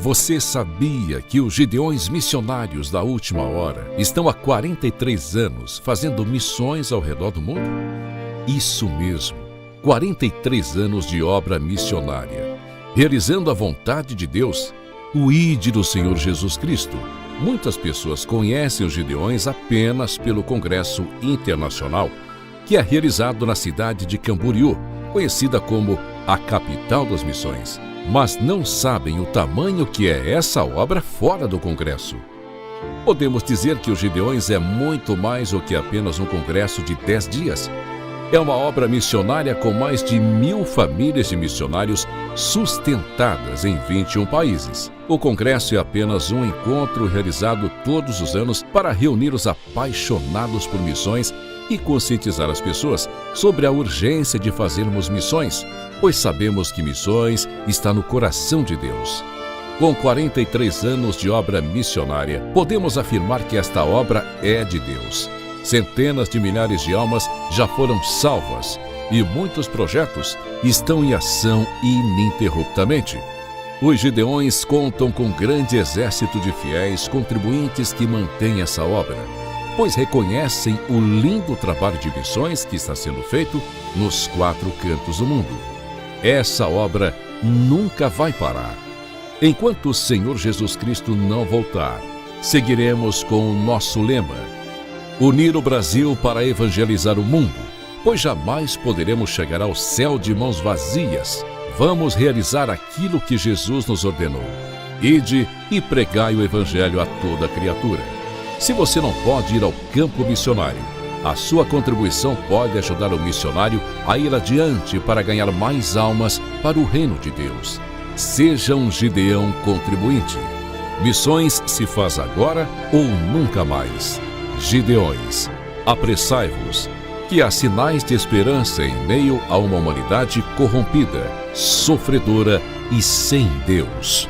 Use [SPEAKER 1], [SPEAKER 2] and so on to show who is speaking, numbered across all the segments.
[SPEAKER 1] Você sabia que os Gideões missionários da última hora estão há 43 anos fazendo missões ao redor do mundo? Isso mesmo, 43 anos de obra missionária, realizando a vontade de Deus, o ID do Senhor Jesus Cristo. Muitas pessoas conhecem os Gideões apenas pelo Congresso Internacional, que é realizado na cidade de Camboriú, conhecida como a capital das missões. Mas não sabem o tamanho que é essa obra fora do Congresso. Podemos dizer que os Gideões é muito mais do que apenas um congresso de 10 dias. É uma obra missionária com mais de 1.000 famílias de missionários sustentadas em 21 países. O congresso é apenas um encontro realizado todos os anos para reunir os apaixonados por missões e conscientizar as pessoas sobre a urgência de fazermos missões, pois sabemos que missões está no coração de Deus. Com 43 anos de obra missionária, podemos afirmar que esta obra é de Deus. Centenas de milhares de almas já foram salvas e muitos projetos estão em ação ininterruptamente. Os Gideões contam com um grande exército de fiéis contribuintes que mantêm essa obra, pois reconhecem o lindo trabalho de missões que está sendo feito nos 4 cantos do mundo. Essa obra nunca vai parar. Enquanto o Senhor Jesus Cristo não voltar, seguiremos com o nosso lema: unir o Brasil para evangelizar o mundo, pois jamais poderemos chegar ao céu de mãos vazias. Vamos realizar aquilo que Jesus nos ordenou: ide e pregai o evangelho a toda criatura. Se você não pode ir ao campo missionário, a sua contribuição pode ajudar o missionário a ir adiante para ganhar mais almas para o reino de Deus. Seja um Gideão contribuinte. Missões se faz agora ou nunca mais. Gideões, apressai-vos, que há sinais de esperança em meio a uma humanidade corrompida, sofredora e sem Deus.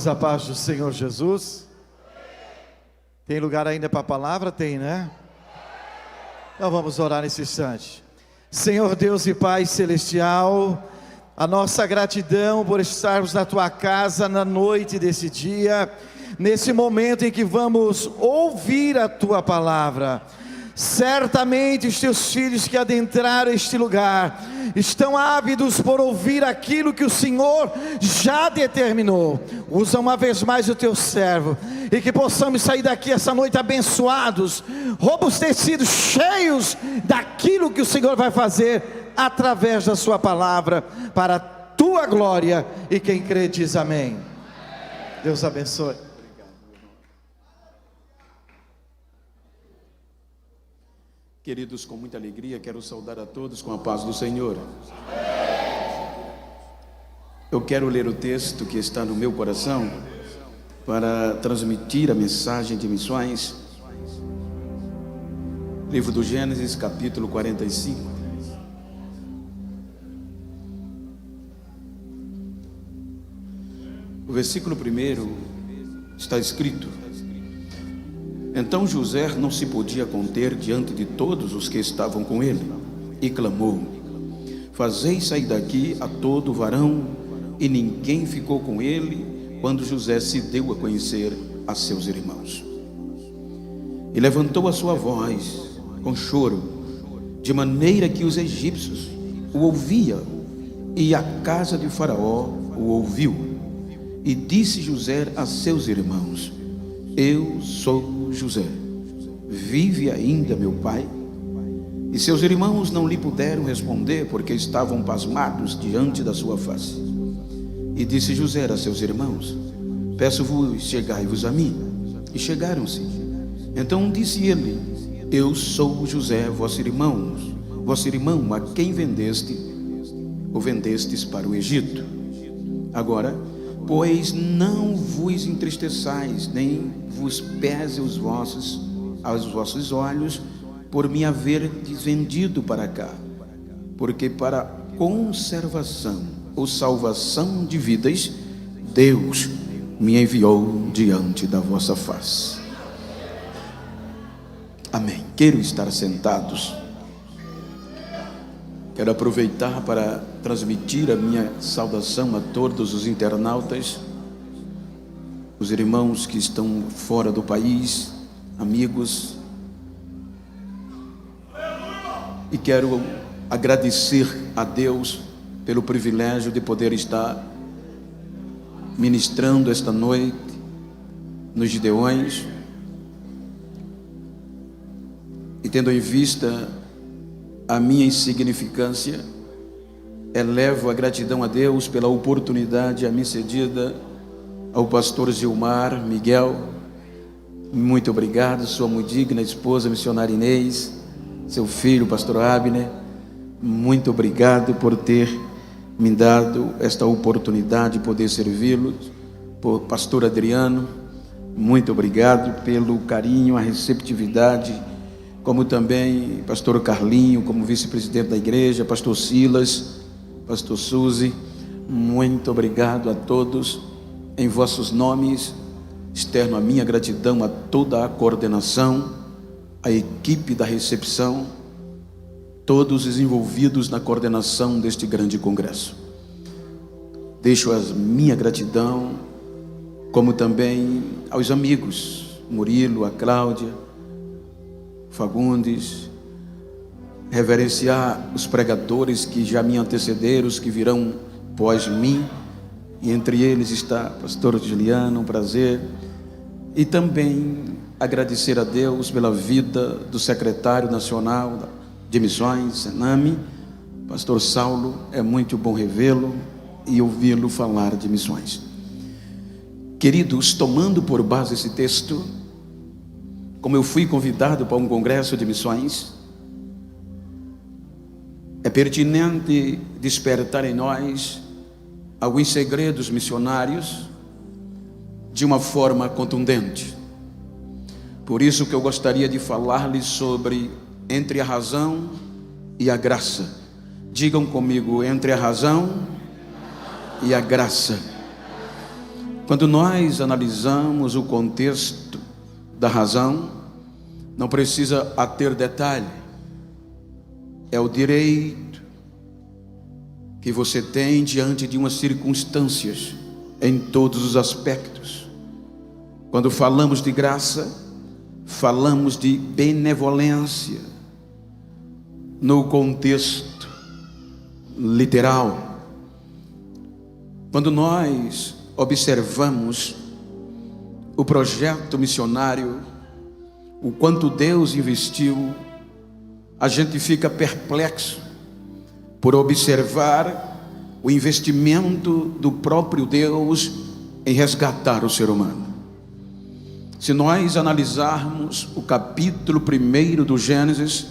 [SPEAKER 2] A paz do Senhor Jesus. Tem lugar ainda para a palavra? Tem, né? Então vamos orar nesse instante. Senhor Deus e Pai Celestial, a nossa gratidão por estarmos na Tua casa na noite desse dia, nesse momento em que vamos ouvir a Tua palavra. Certamente os Teus filhos que adentraram este lugar estão ávidos por ouvir aquilo que o Senhor já determinou. Usa uma vez mais o Teu servo, e que possamos sair daqui essa noite abençoados, robustecidos, cheios daquilo que o Senhor vai fazer através da Sua palavra, para a Tua glória. E quem crê diz amém. Deus abençoe.
[SPEAKER 3] Queridos, com muita alegria, quero saudar a todos com a paz do Senhor. Eu quero ler o texto que está no meu coração para transmitir a mensagem de missões. Livro do Gênesis, capítulo 45. O versículo 1 está escrito: Então José não se podia conter diante de todos os que estavam com ele, e clamou: Fazei sair daqui a todo varão. E ninguém ficou com ele quando José se deu a conhecer a seus irmãos. E levantou a sua voz com choro, de maneira que os egípcios o ouviam, e a casa de Faraó o ouviu. E disse José a seus irmãos: Eu sou José, vive ainda meu pai? E seus irmãos não lhe puderam responder, porque estavam pasmados diante da sua face. E disse José a seus irmãos: Peço-vos, chegai-vos a mim. E chegaram-se. Então disse ele: eu sou José, vosso irmão, a quem vendestes para o Egito. Agora, pois não vos entristeçais, nem vos pese aos vossos olhos, por me haver vendido para cá, porque para conservação ou salvação de vidas, Deus me enviou diante da vossa face. Amém. Quero estar sentados. Quero aproveitar para transmitir a minha saudação a todos os internautas, os irmãos que estão fora do país, amigos. E quero agradecer a Deus pelo privilégio de poder estar ministrando esta noite nos Gideões, e tendo em vista a minha insignificância, elevo a gratidão a Deus pela oportunidade a mim cedida, ao pastor Gilmar Miguel. Muito obrigado, sua muito digna esposa missionária Inês, seu filho pastor Abner, muito obrigado por ter me dado esta oportunidade de poder servi-los. Por pastor Adriano, muito obrigado pelo carinho, a receptividade, como também pastor Carlinho, como vice-presidente da igreja, pastor Silas, pastor Suzy, muito obrigado a todos, em vossos nomes, externo a minha gratidão a toda a coordenação, a equipe da recepção, todos os envolvidos na coordenação deste grande congresso. Deixo a minha gratidão, como também aos amigos, Murilo, a Cláudia, Fagundes, reverenciar os pregadores que já me antecederam, os que virão pós mim, e entre eles está pastor Juliano, um prazer, e também agradecer a Deus pela vida do secretário nacional de missões, Senami, pastor Saulo. É muito bom revê-lo e ouvi-lo falar de missões. Queridos, tomando por base esse texto, como eu fui convidado para um congresso de missões, é pertinente despertar em nós alguns segredos missionários de uma forma contundente. Por isso que eu gostaria de falar-lhes sobre entre a razão e a graça. Digam comigo: entre a razão e a graça. Quando nós analisamos o contexto da razão, não precisa ater detalhe. É o direito que você tem diante de umas circunstâncias, em todos os aspectos. Quando falamos de graça, falamos de benevolência no contexto literal. Quando nós observamos o projeto missionário, o quanto Deus investiu, a gente fica perplexo por observar o investimento do próprio Deus em resgatar o ser humano. Se nós analisarmos o capítulo 1 do Gênesis,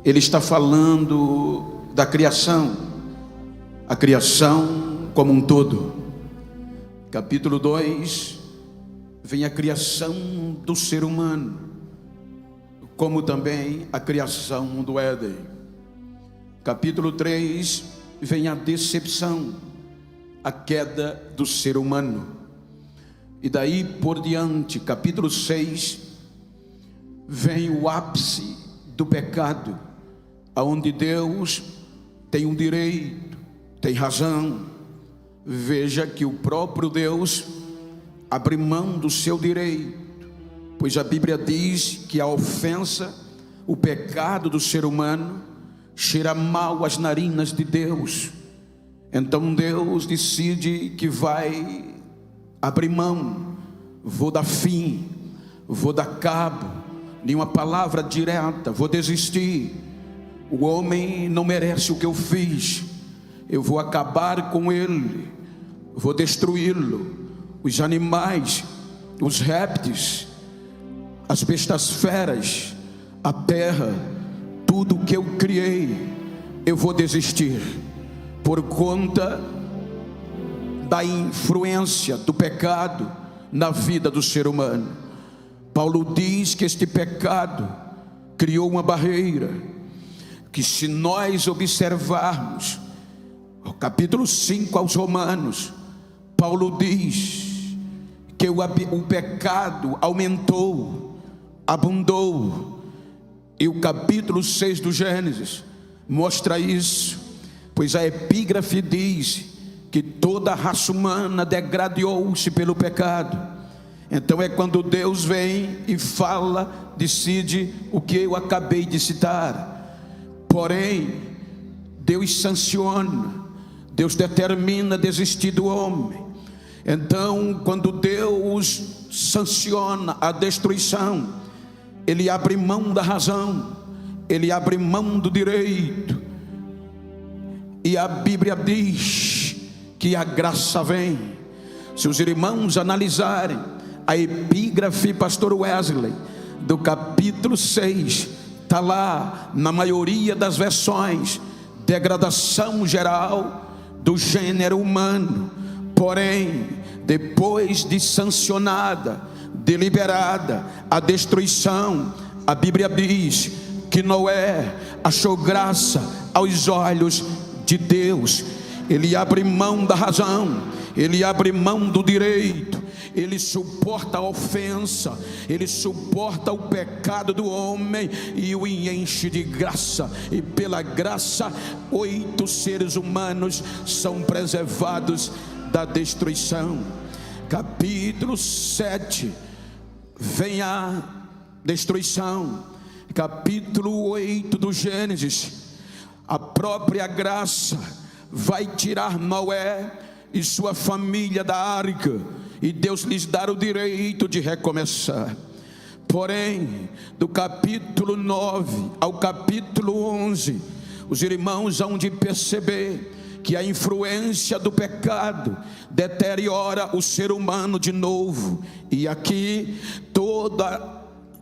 [SPEAKER 3] ele está falando da criação, a criação como um todo. Capítulo 2, vem a criação do ser humano, como também a criação do Éden. Capítulo 3, vem a decepção, a queda do ser humano. E daí por diante, capítulo 6, vem o ápice do pecado, aonde Deus tem um direito, tem razão. Veja que o próprio Deus abre mão do seu direito, pois a Bíblia diz que a ofensa, o pecado do ser humano, cheira mal às narinas de Deus. Então Deus decide que vai abrir mão, vou dar fim, vou dar cabo, nenhuma palavra direta, vou desistir. O homem não merece o que eu fiz, eu vou acabar com ele, vou destruí-lo. Os animais, os répteis, as bestas feras, a terra, tudo que eu criei, eu vou desistir, por conta da influência do pecado na vida do ser humano. Paulo diz que este pecado criou uma barreira, que se nós observarmos o capítulo 5 aos Romanos, Paulo diz que o pecado aumentou, abundou, e o capítulo 6 do Gênesis mostra isso, pois a epígrafe diz que toda a raça humana degradou-se pelo pecado. Então é quando Deus vem e fala, decide o que eu acabei de citar. Porém, Deus sanciona, Deus determina desistir do homem. Então, quando Deus sanciona a destruição, Ele abre mão da razão, Ele abre mão do direito. E a Bíblia diz que a graça vem. Se os irmãos analisarem a epígrafe pastor Wesley do capítulo 6, está lá na maioria das versões, degradação geral do gênero humano. Porém, depois de sancionada, deliberada a destruição, a Bíblia diz que Noé achou graça aos olhos de Deus. Ele abre mão da razão, ele abre mão do direito, ele suporta a ofensa, ele suporta o pecado do homem e o enche de graça. E pela graça, 8 seres humanos são preservados da destruição. Capítulo 7, vem a destruição. Capítulo 8 do Gênesis, a própria graça vai tirar Noé e sua família da arca, e Deus lhes dá o direito de recomeçar. Porém, do capítulo 9 ao capítulo 11, os irmãos hão de perceber que a influência do pecado deteriora o ser humano de novo. E aqui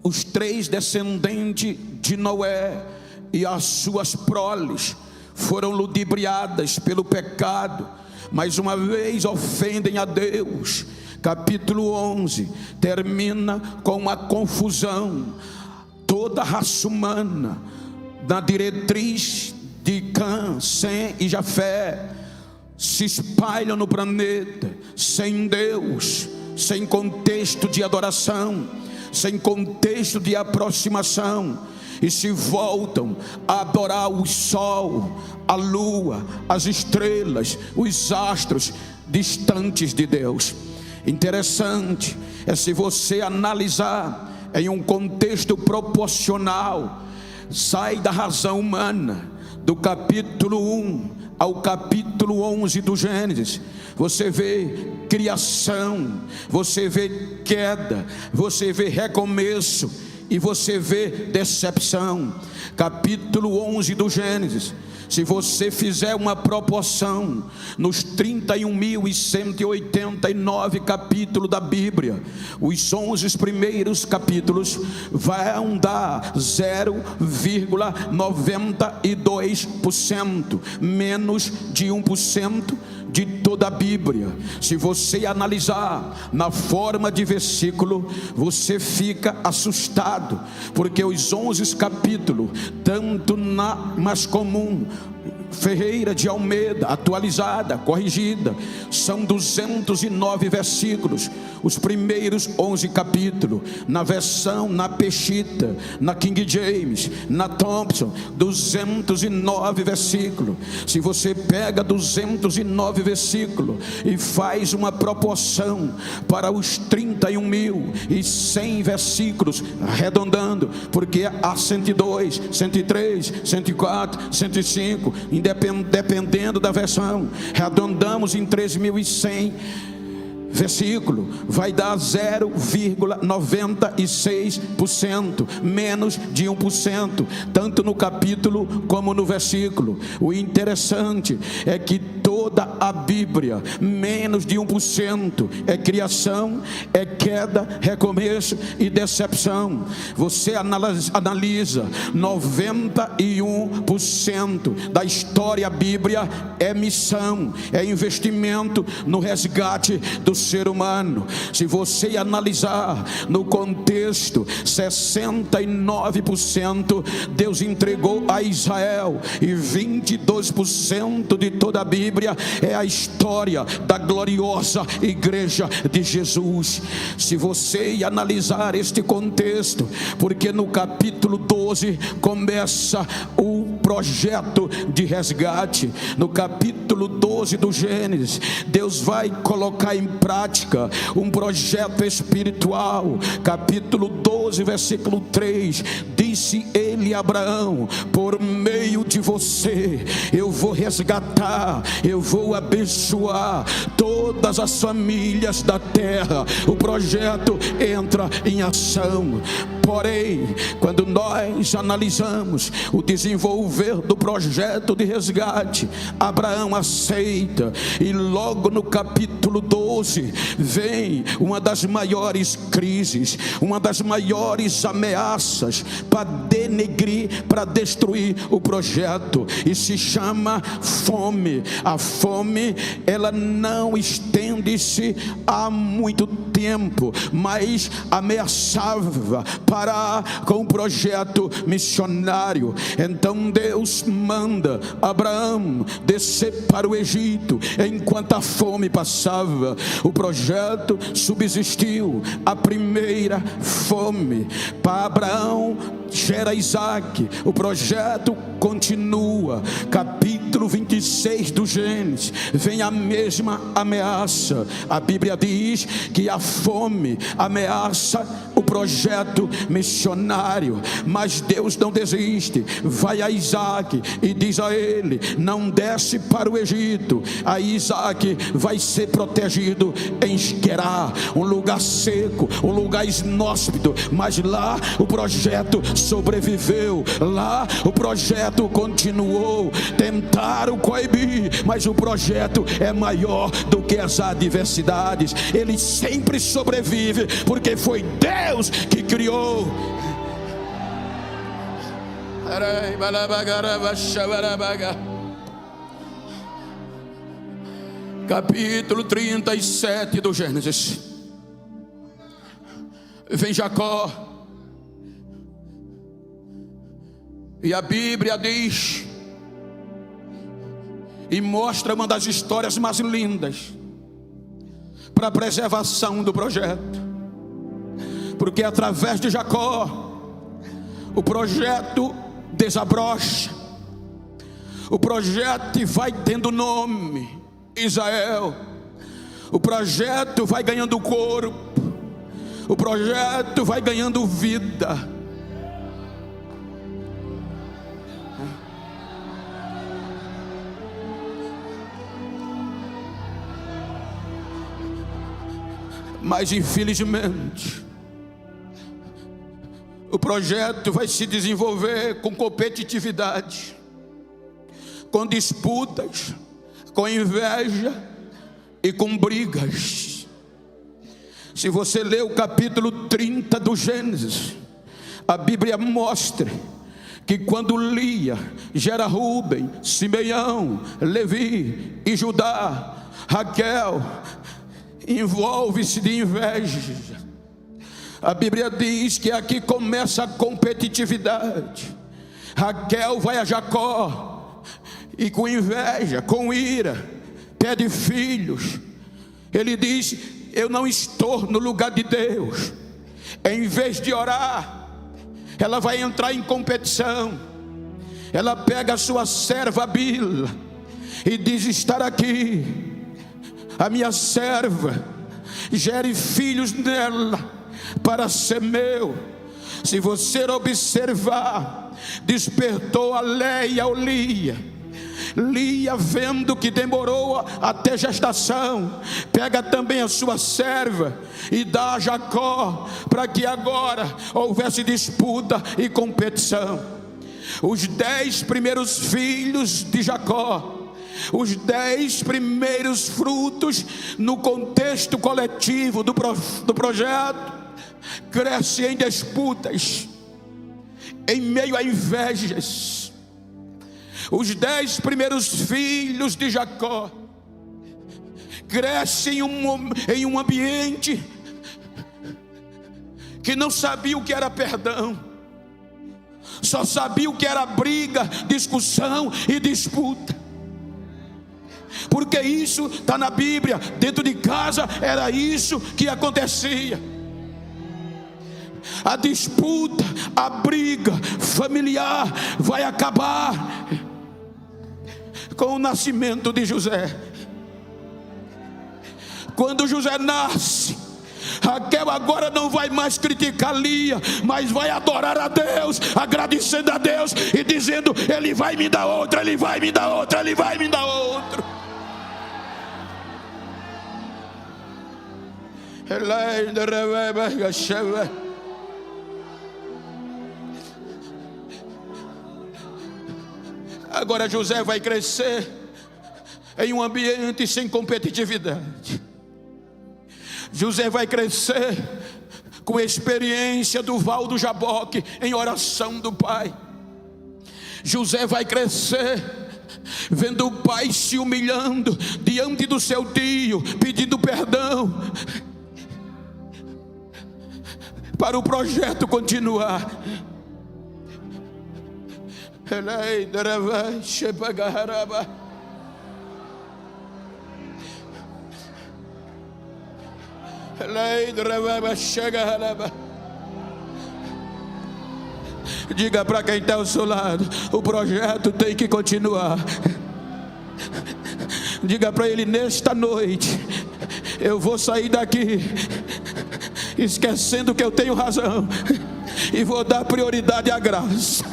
[SPEAKER 3] os 3 descendentes de Noé e as suas proles foram ludibriadas pelo pecado, mais uma vez ofendem a Deus. Capítulo 11 termina com uma confusão. Toda a raça humana, na diretriz de Cã, Sem e Jafé, se espalham no planeta, sem Deus, sem contexto de adoração, sem contexto de aproximação, e se voltam a adorar o sol, a lua, as estrelas, os astros, distantes de Deus. Interessante é se você analisar em um contexto proporcional, sai da razão humana, do capítulo 1 ao capítulo 11 do Gênesis, você vê criação, você vê queda, você vê recomeço e você vê decepção. Capítulo 11 do Gênesis, se você fizer uma proporção nos 31.189 capítulos da Bíblia, os 11 primeiros capítulos vão dar 0,92%, menos de 1% de toda a Bíblia. Se você analisar na forma de versículo, você fica assustado, porque os 11 capítulos, tanto na mais comum, Ferreira de Almeida, atualizada, corrigida, são 209 versículos, os primeiros 11 capítulos. Na versão, na Peshitta, na King James, na Thompson, 209 versículos. Se você pega 209 versículos e faz uma proporção para os 31.100 versículos, arredondando, porque há 102, 103, 104, 105, dependendo da versão, arredondamos em 3.100 versículo, vai dar 0,96%, menos de 1%, tanto no capítulo como no versículo. O interessante é que toda a Bíblia, menos de 1% é criação, é queda, recomeço e decepção. Você analisa 91% da história bíblia é missão, é investimento no resgate do ser humano. Se você analisar no contexto, 69% Deus entregou a Israel, e 22% de toda a Bíblia é a história da gloriosa igreja de Jesus. Se você analisar este contexto, porque no capítulo 12 começa o projeto de resgate. No capítulo 12 do Gênesis, Deus vai colocar em prática um projeto espiritual. Capítulo 12, versículo 3, disse ele a Abraão: por meio de você eu vou resgatar, eu vou abençoar todas as famílias da terra. O projeto entra em ação. Porém, quando nós analisamos o desenvolver do projeto de resgate, Abraão aceita, e logo no capítulo 12 vem uma das maiores crises, uma das maiores ameaças para denegrir, para destruir o projeto, e se chama fome. A fome, ela não estende-se há muito tempo, mas ameaçava parar com o projeto missionário. Então Deus manda Abraão descer para o Egito. Enquanto a fome passava, o projeto subsistiu. A primeira fome para Abraão gera Isaac. O projeto continua. Capítulo 26 do Gênesis vem a mesma ameaça. A Bíblia diz que a fome ameaça o projeto missionário, mas Deus não desiste. Vai a Isaac e diz a ele: não desce para o Egito. Aí Isaac vai ser protegido em Gerar, um lugar seco, um lugar inóspito, mas lá o projeto sobreviveu. Lá o projeto continuou. Tentaram coibir, mas o projeto é maior do que as adversidades. Ele sempre sobrevive, porque foi Deus que criou. Capítulo 37 do Gênesis. Vem Jacó, e a Bíblia diz, e mostra uma das histórias mais lindas para a preservação do projeto, porque através de Jacó o projeto desabrocha, o projeto vai tendo nome, Israel. O projeto vai ganhando corpo, o projeto vai ganhando vida. Mas infelizmente o projeto vai se desenvolver com competitividade, com disputas, com inveja e com brigas. Se você ler o capítulo 30 do Gênesis, a Bíblia mostra que quando Lia gera Rúben, Simeão, Levi e Judá, Raquel envolve-se de inveja. A Bíblia diz que aqui começa a competitividade. Raquel vai a Jacó e com inveja, com ira, pede filhos. Ele diz: eu não estou no lugar de Deus. Em vez de orar, ela vai entrar em competição. Ela pega a sua serva Bila e diz: estar aqui, a minha serva, gere filhos nela para ser meu. Se você observar, despertou a Leia ou Lia. Lia, vendo que demorou até gestação, pega também a sua serva e dá a Jacó, para que agora houvesse disputa e competição. Os 10 primeiros filhos de Jacó Os 10 primeiros frutos, no contexto coletivo do projeto, crescem em disputas, em meio a invejas. Os 10 primeiros filhos de Jacó crescem em um ambiente que não sabia o que era perdão, só sabia o que era briga, discussão e disputa. Porque isso está na Bíblia. Dentro de casa era isso que acontecia. A disputa, a briga familiar vai acabar com o nascimento de José. Quando José nasce, Raquel agora não vai mais criticar Lia, mas vai adorar a Deus, agradecendo a Deus e dizendo: Ele vai me dar outra, Ele vai me dar outra, Ele vai me dar outra. Agora José vai crescer em um ambiente sem competitividade. José vai crescer com a experiência do Val do Jaboque em oração do pai. José vai crescer vendo o pai se humilhando diante do seu tio, pedindo perdão, para o projeto continuar. Diga para quem está ao seu lado: o projeto tem que continuar. Diga para ele: nesta noite eu vou sair daqui esquecendo que eu tenho razão e vou dar prioridade à graça.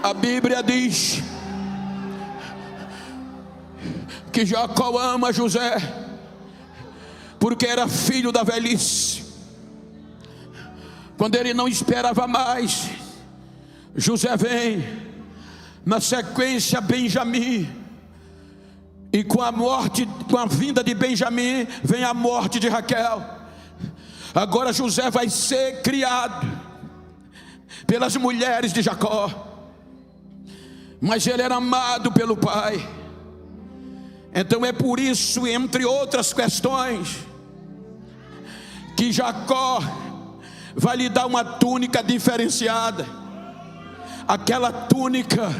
[SPEAKER 3] A Bíblia diz que Jacó ama José porque era filho da velhice. Quando ele não esperava mais, José vem. Na sequência, Benjamim. E com a vinda de Benjamim, vem a morte de Raquel. Agora José vai ser criado pelas mulheres de Jacó, mas ele era amado pelo pai. Então é por isso, entre outras questões, que Jacó vai lhe dar uma túnica diferenciada. Aquela túnica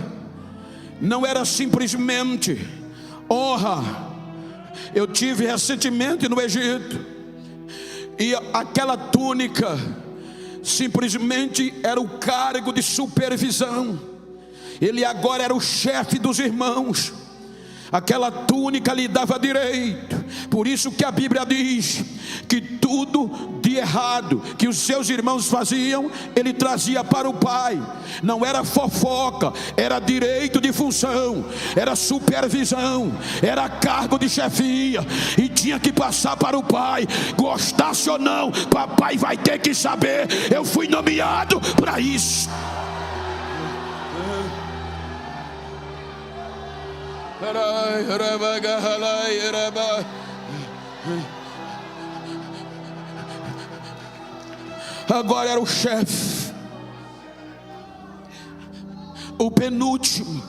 [SPEAKER 3] não era simplesmente honra. Eu tive recentemente no Egito, e aquela túnica simplesmente era o cargo de supervisão. Ele agora era o chefe dos irmãos. Aquela túnica lhe dava direito. Por isso que a Bíblia diz que tudo de errado que os seus irmãos faziam, ele trazia para o pai. Não era fofoca, era direito de função, era supervisão, era cargo de chefia, e tinha que passar para o pai. Gostasse ou não, papai vai ter que saber: eu fui nomeado para isso. Agora era o chefe, o penúltimo.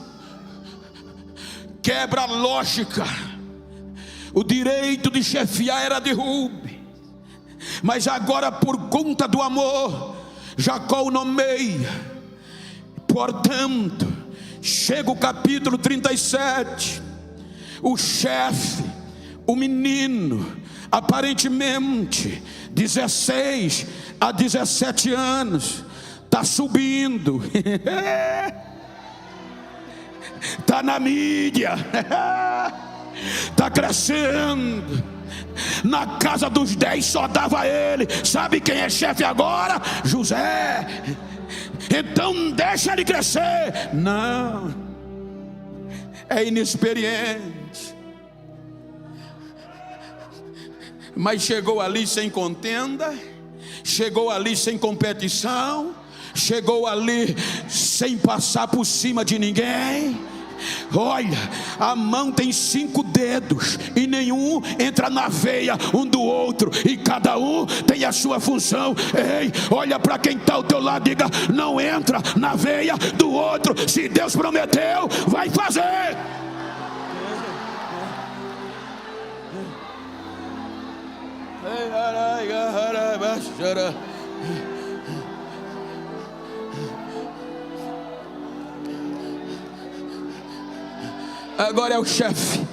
[SPEAKER 3] Quebra a lógica. O direito de chefiar era de Rubem, mas agora, por conta do amor, Jacó o nomeia. Portanto, chega o capítulo 37, o chefe, o menino, aparentemente 16 a 17 anos, está subindo, está na mídia, está crescendo. Na casa dos 10 só dava ele. Sabe quem é chefe agora? José. Então deixa ele crescer. Não, é inexperiente. Mas chegou ali sem contenda, chegou ali sem competição, chegou ali sem passar por cima de ninguém. Olha, a mão tem 5 dedos e nenhum entra na veia um do outro, e cada um tem a sua função. Ei, olha para quem está ao teu lado, diga: não entra na veia do outro. Se Deus prometeu, vai fazer. Agora é o chefe.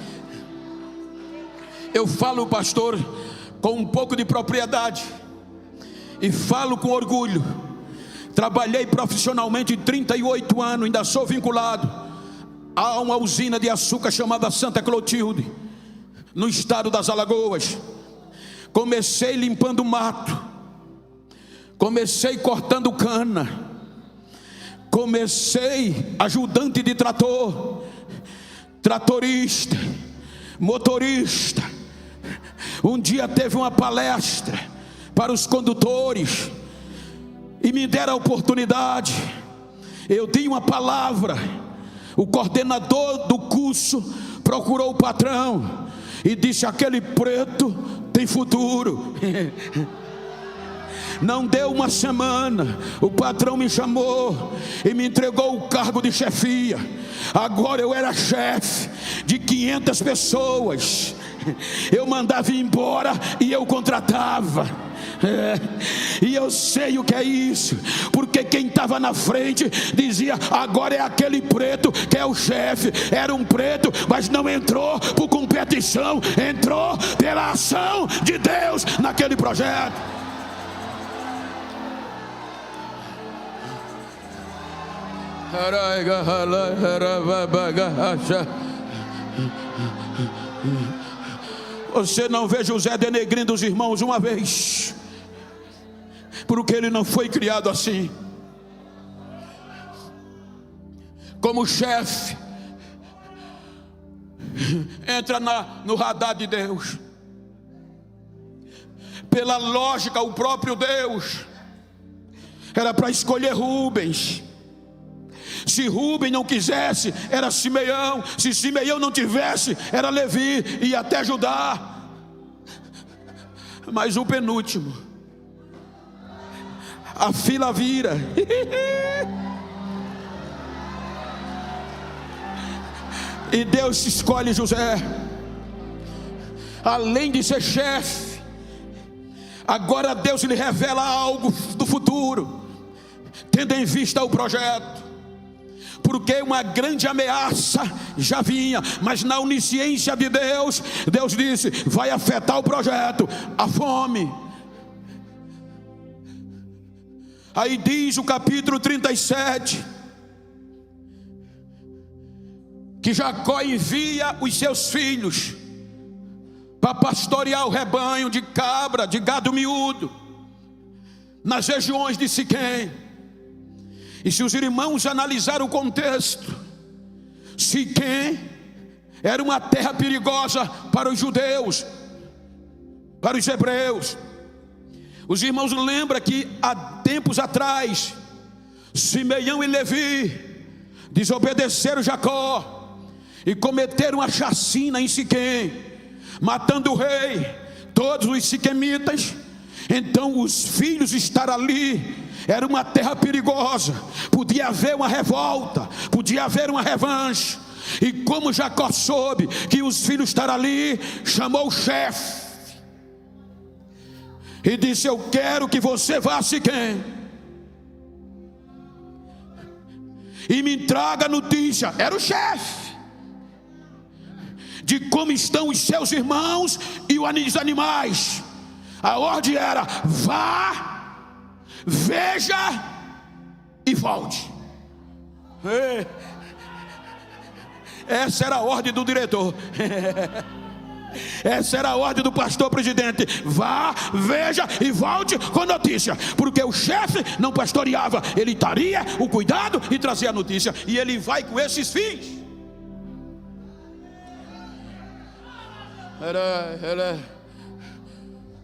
[SPEAKER 3] Eu falo, pastor, com um pouco de propriedade e falo com orgulho. Trabalhei profissionalmente 38 anos, ainda sou vinculado a uma usina de açúcar chamada Santa Clotilde, no estado das Alagoas. Comecei limpando mato, comecei cortando cana, comecei ajudante de trator, tratorista, motorista. Um dia teve uma palestra para os condutores e me deram a oportunidade. Eu dei uma palavra. O coordenador do curso procurou o patrão e disse: aquele preto tem futuro. Não deu uma semana, o patrão me chamou e me entregou o cargo de chefia. Agora eu era chefe de 500 pessoas. Eu mandava ir embora e eu contratava. E eu sei o que é isso, porque quem estava na frente dizia: agora é aquele preto que é o chefe. Era um preto, mas não entrou por competição, entrou pela ação de Deus naquele projeto. Você não vê José denegrindo os irmãos uma vez, porque ele não foi criado assim. Como chefe, entra no radar de Deus. Pela lógica, o próprio Deus era para escolher Rubens. Se Rubem não quisesse, era Simeão. Se Simeão não tivesse, era Levi e até Judá. Mas o penúltimo, a fila vira. E Deus escolhe José. Além de ser chefe, agora Deus lhe revela algo do futuro, tendo em vista o projeto. Porque uma grande ameaça já vinha, mas na onisciência de Deus, Deus disse: vai afetar o projeto, a fome. Aí diz o capítulo 37, que Jacó envia os seus filhos para pastorear o rebanho de cabra, de gado miúdo, nas regiões de Siquém. E se os irmãos analisarem o contexto, Siquém era uma terra perigosa para os judeus, para os hebreus. Os irmãos lembram que há tempos atrás, Simeão e Levi desobedeceram Jacó e cometeram a chacina em Siquém, matando o rei, todos os siquemitas. Então os filhos estar ali era uma terra perigosa, podia haver uma revolta, podia haver uma revanche. E como Jacó soube que os filhos estavam ali, chamou o chefe e disse: eu quero que você vá a Siquém e me traga a notícia. Era o chefe, de como estão os seus irmãos e os animais. A ordem era: vá, veja e volte. Essa era a ordem do diretor. Essa era a ordem do pastor presidente: vá, veja e volte com notícia, porque o chefe não pastoreava, ele daria o cuidado e trazia a notícia, e ele vai com esses fins.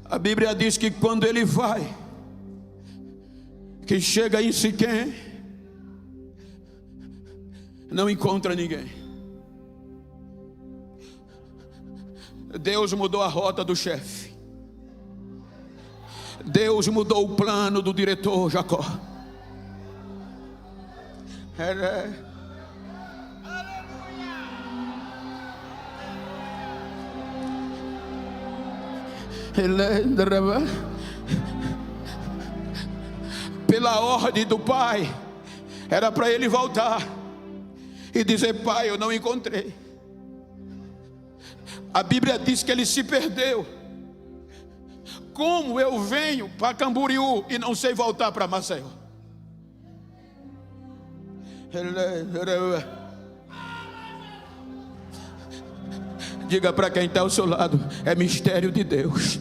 [SPEAKER 3] A Bíblia diz que quando ele vai, que chega em Siquém, não encontra ninguém. Deus mudou a rota do chefe. Deus mudou o plano do diretor Jacó. Pela ordem do pai, era para ele voltar e dizer: pai, eu não encontrei. A Bíblia diz que ele se perdeu. Como eu venho para Camboriú e não sei voltar para Maceió? Diga para quem está ao seu lado: é mistério de Deus.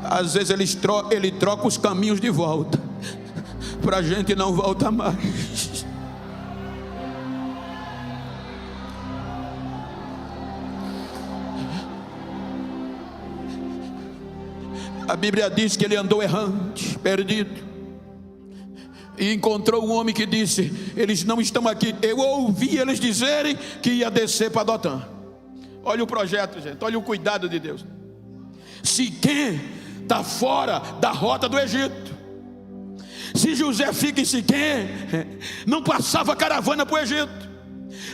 [SPEAKER 3] Às vezes ele troca os caminhos de volta, para a gente não voltar mais. A Bíblia diz que ele andou errante, perdido, e encontrou um homem que disse: eles não estão aqui. Eu ouvi eles dizerem que ia descer para Dotã. Olha o projeto, gente, olha o cuidado de Deus. Siquém está fora da rota do Egito. Se José fica em Siquém, não passava caravana para o Egito.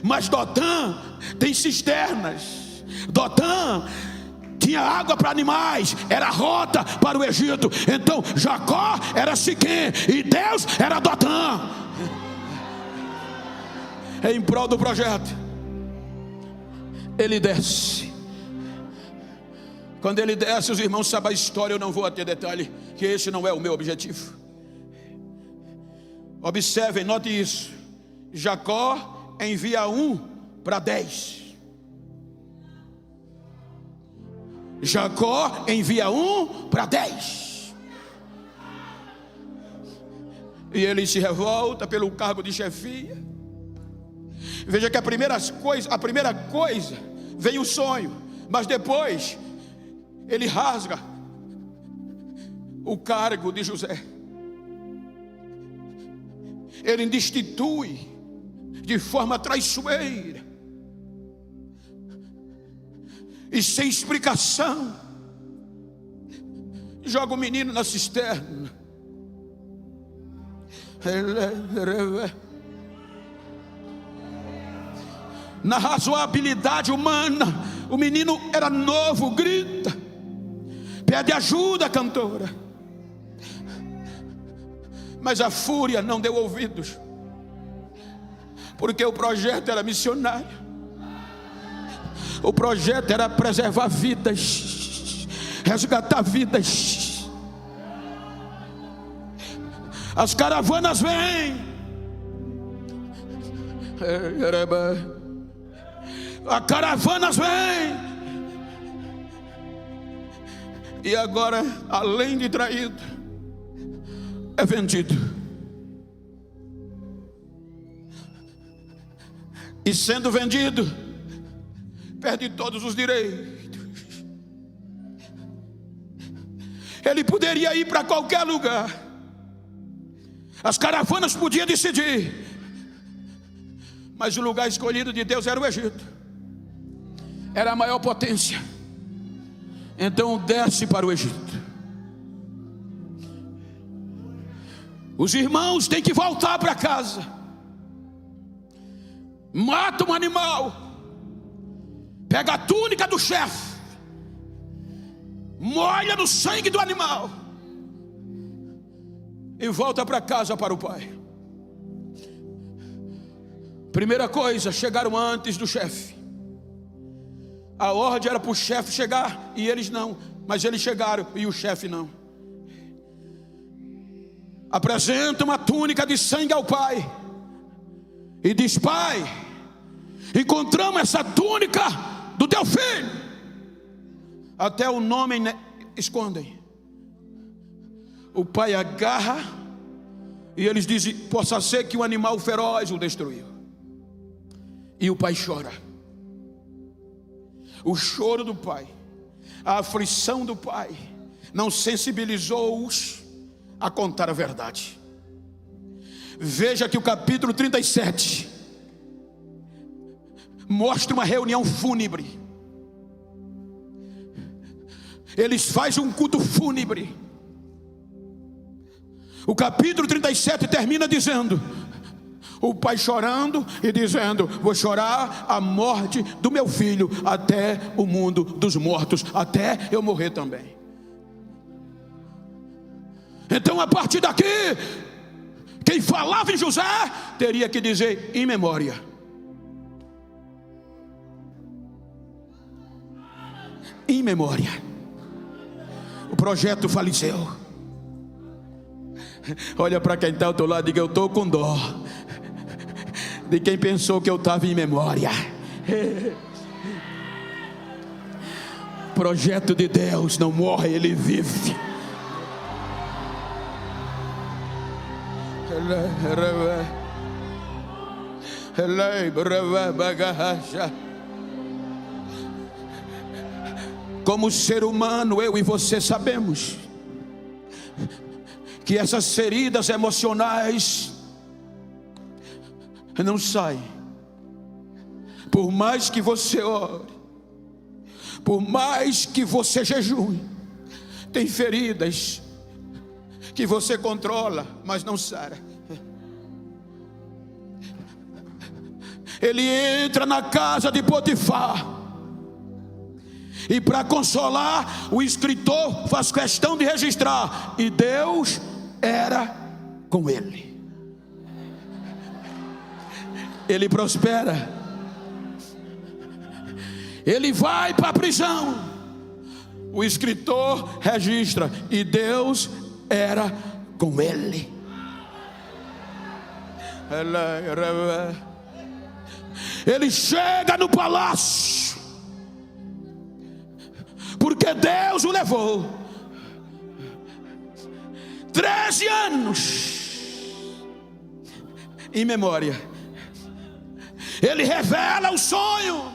[SPEAKER 3] Mas Dotã tem cisternas. Dotã tinha água para animais, era rota para o Egito. Então Jacó era Siquém e Deus era Dotã. Em prol do projeto, ele desce. Quando ele desce, os irmãos sabem a história, eu não vou ter detalhe, que esse não é o meu objetivo. Observem, note isso. Jacó envia 1 para 10. Jacó envia 1 para 10. E ele se revolta pelo cargo de chefia. Veja que a primeira coisa vem o sonho, mas depois ele rasga o cargo de José. Ele destitui de forma traiçoeira e sem explicação, joga o menino na cisterna. Na razoabilidade humana, o menino era novo, grita, pede ajuda, cantora. Mas a fúria não deu ouvidos, porque o projeto era missionário. O projeto era preservar vidas, resgatar vidas. As caravanas vêm, as caravanas vêm. E agora, além de traído, é vendido. E sendo vendido, perde todos os direitos. Ele poderia ir para qualquer lugar, as caravanas podiam decidir, mas o lugar escolhido de Deus era o Egito. Era a maior potência. Então desce para o Egito. Os irmãos têm que voltar para casa. Mata um animal, pega a túnica do chefe, molha no sangue do animal e volta para casa para o pai. Primeira coisa, chegaram antes do chefe. A ordem era para o chefe chegar e eles não, mas eles chegaram e o chefe não. Apresenta uma túnica de sangue ao pai e diz: pai, encontramos essa túnica do teu filho. Até o nome escondem. O pai agarra e eles dizem: possa ser que um animal feroz o destruiu. E o pai chora. O choro do pai, a aflição do pai, não sensibilizou-os a contar a verdade. Veja que o capítulo 37 mostra uma reunião fúnebre. Eles fazem um culto fúnebre. O capítulo 37 termina dizendo: o pai chorando e dizendo: vou chorar a morte do meu filho até o mundo dos mortos, até eu morrer também. Então, a partir daqui, quem falava em José teria que dizer em memória. Em memória. O projeto faleceu. Olha para quem está ao teu lado e diga: eu estou com dó de quem pensou que eu estava em memória. O projeto de Deus não morre, ele vive. Como ser humano, eu e você sabemos que essas feridas emocionais não saem. Por mais que você ore, por mais que você jejue, tem feridas que você controla, mas não sara. Ele entra na casa de Potifar, e para consolar, o escritor faz questão de registrar: e Deus era com ele. Ele prospera. Ele vai para a prisão. O escritor registra: e Deus era com ele. Ele chega no palácio, porque Deus o levou 13 anos em memória. Ele revela o sonho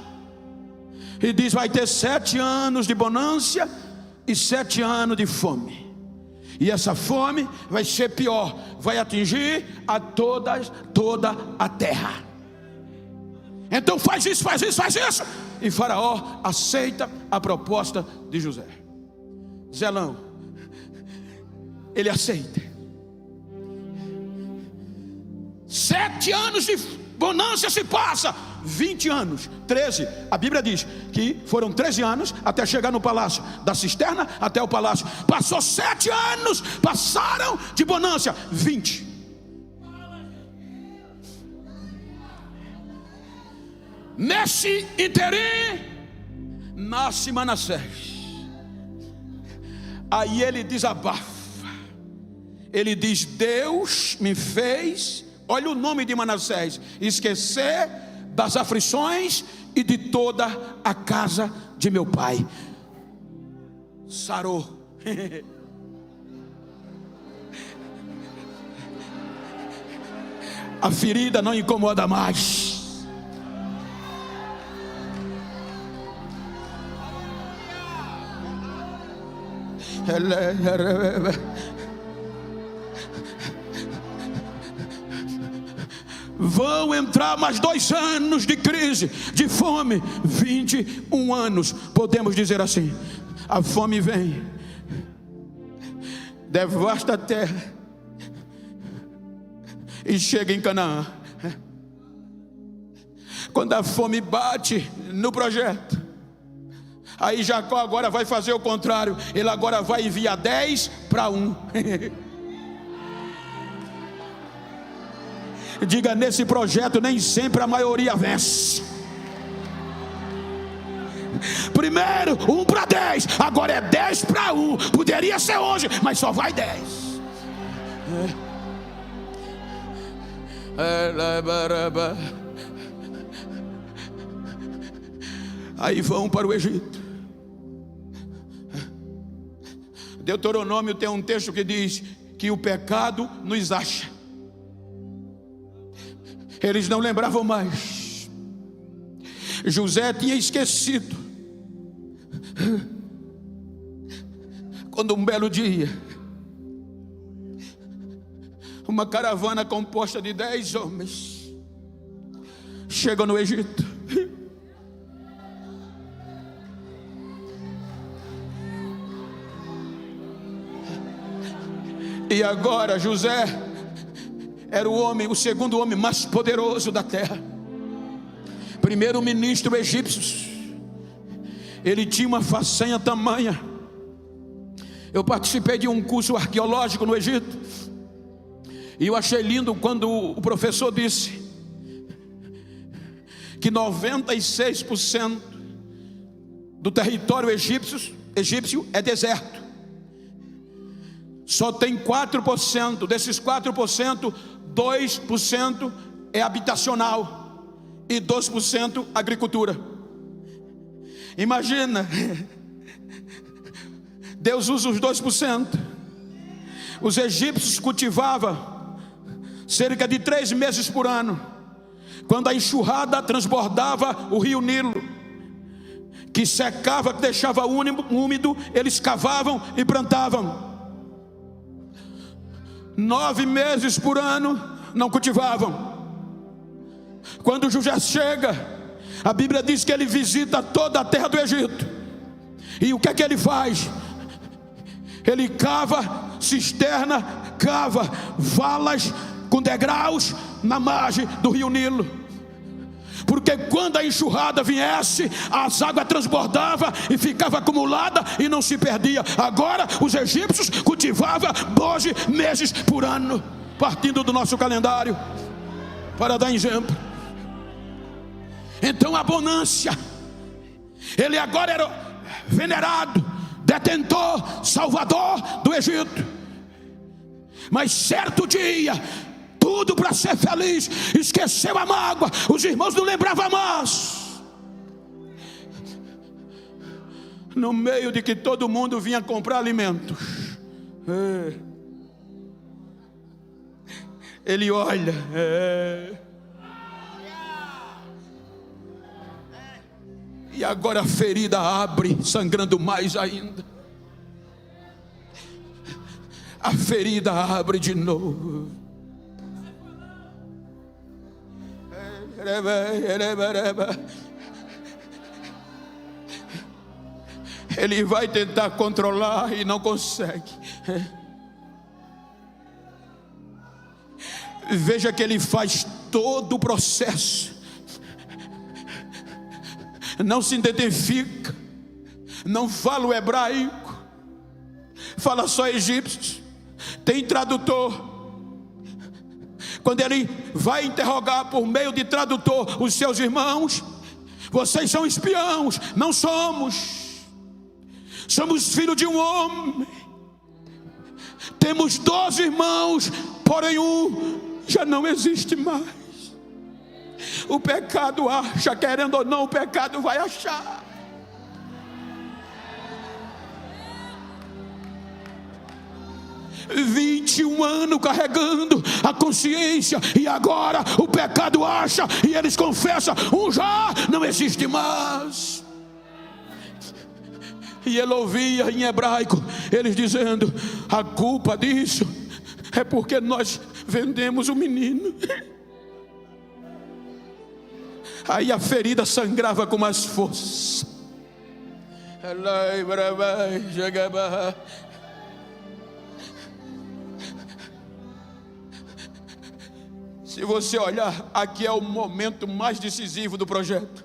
[SPEAKER 3] e diz: vai ter 7 anos de bonança e 7 anos de fome. E essa fome vai ser pior, vai atingir a toda a terra. Então faz isso. E Faraó aceita a proposta de José. Zelão, ele aceita. 7 anos de bonança se passa, 20 anos, 13. A Bíblia diz que foram 13 anos até chegar no palácio, da cisterna até o palácio. Passou 7 anos, passaram de bonança 20. Nesse interim nasce Manassés. Aí ele desabafa. Ele diz: Deus me fez, olha o nome de Manassés, esquecer das aflições e de toda a casa de meu pai. Sarou. A ferida não incomoda mais. Vão entrar mais 2 anos de crise, de fome, 21 anos, podemos dizer assim. A fome vem, devasta a terra e chega em Canaã. Quando a fome bate no projeto, aí Jacó agora vai fazer o contrário. Ele agora vai enviar 10 para 1. Diga: nesse projeto nem sempre a maioria vence. Primeiro 1 para 10, agora é 10 para 1. Poderia ser hoje, mas só vai 10. Aí vão para o Egito. Deuteronômio tem um texto que diz que o pecado nos acha. Eles não lembravam mais. José tinha esquecido. Quando um belo dia, uma caravana composta de 10 homens chega no Egito. E agora José era o segundo homem mais poderoso da terra, primeiro-ministro egípcio. Ele tinha uma façanha tamanha. Eu participei de um curso arqueológico no Egito, e eu achei lindo quando o professor disse que 96% do território egípcio é deserto. Só tem 4%, desses 4%, 2% é habitacional e 2% agricultura. Imagina, Deus usa os 2%. Os egípcios cultivavam cerca de 3 meses por ano. Quando a enxurrada transbordava o rio Nilo, que secava, que deixava úmido, eles cavavam e plantavam. 9 meses por ano não cultivavam. Quando José chega, a Bíblia diz que ele visita toda a terra do Egito. E o que é que ele faz? Ele cava cisterna, cava valas com degraus na margem do rio Nilo, porque quando a enxurrada viesse, as águas transbordavam e ficava acumulada e não se perdia. Agora os egípcios cultivavam 12 meses por ano, partindo do nosso calendário, para dar exemplo. Então a bonância, ele agora era venerado, detentor, salvador do Egito. Mas certo dia, tudo para ser feliz, esqueceu a mágoa, os irmãos não lembravam mais. No meio de que todo mundo vinha comprar alimentos, ele olha, e agora a ferida abre, sangrando mais ainda. A ferida abre de novo. Ele vai tentar controlar e não consegue. Veja que ele faz todo o processo. Não se identifica, não fala o hebraico, fala só egípcio. Tem tradutor. Quando ele vai interrogar por meio de tradutor os seus irmãos, vocês são espiões. Não somos. Somos filhos de um homem. Temos 12 irmãos, porém um já não existe mais. O pecado acha, querendo ou não, o pecado vai achar. 21 anos carregando a consciência, e agora o pecado acha e eles confessam, um já não existe mais. E ele ouvia em hebraico eles dizendo: a culpa disso é porque nós vendemos o menino. Aí a ferida sangrava com mais força. Se você olhar, aqui é o momento mais decisivo do projeto.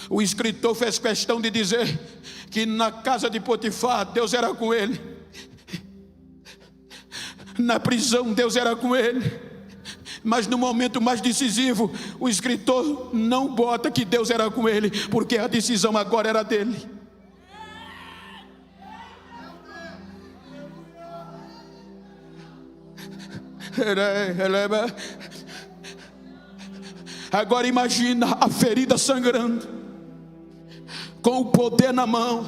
[SPEAKER 3] O escritor fez questão de dizer que na casa de Potifar, Deus era com ele. Na prisão, Deus era com ele. Mas no momento mais decisivo, o escritor não bota que Deus era com ele, porque a decisão agora era dele. Agora imagina a ferida sangrando. com o poder na mão,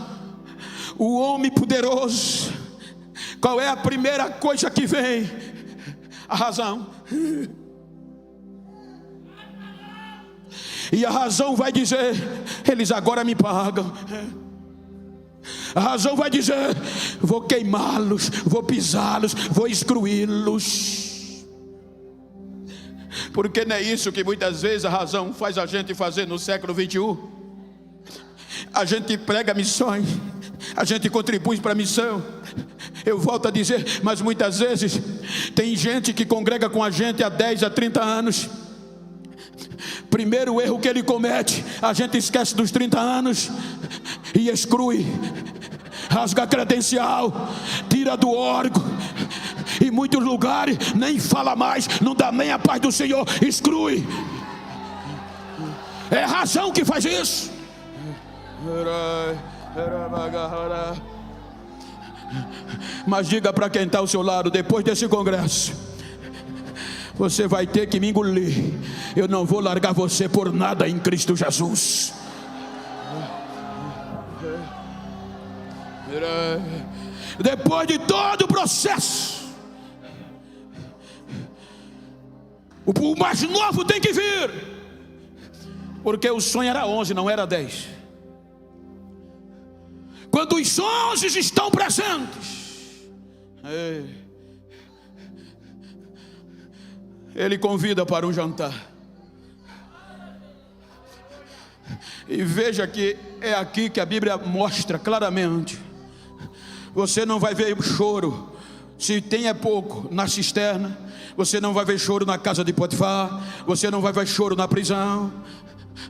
[SPEAKER 3] o homem poderoso, qual é a primeira coisa que vem? A razão. E a razão vai dizer: eles agora me pagam. A razão vai dizer: vou queimá-los, vou pisá-los, vou excluí-los. Porque não é isso que muitas vezes a razão faz a gente fazer no século 21? A gente prega missões, a gente contribui para a missão. Eu volto a dizer, mas muitas vezes tem gente que congrega com a gente há 10, a 30 anos. Primeiro erro que ele comete, a gente esquece dos 30 anos e exclui, rasga a credencial, tira do órgão. Em muitos lugares nem fala mais, não dá nem a paz do Senhor, exclui. É a razão que faz isso. Mas diga para quem está ao seu lado: depois desse congresso, você vai ter que me engolir. Eu não vou largar você por nada em Cristo Jesus. Depois de todo o processo, o mais novo tem que vir. Porque o sonho era 11, não era 10. Quando os 11 estão presentes, ele convida para um jantar. E veja que é aqui que a Bíblia mostra claramente: você não vai ver choro, se tem é pouco, na cisterna. Você não vai ver choro na casa de Potifar. Você não vai ver choro na prisão.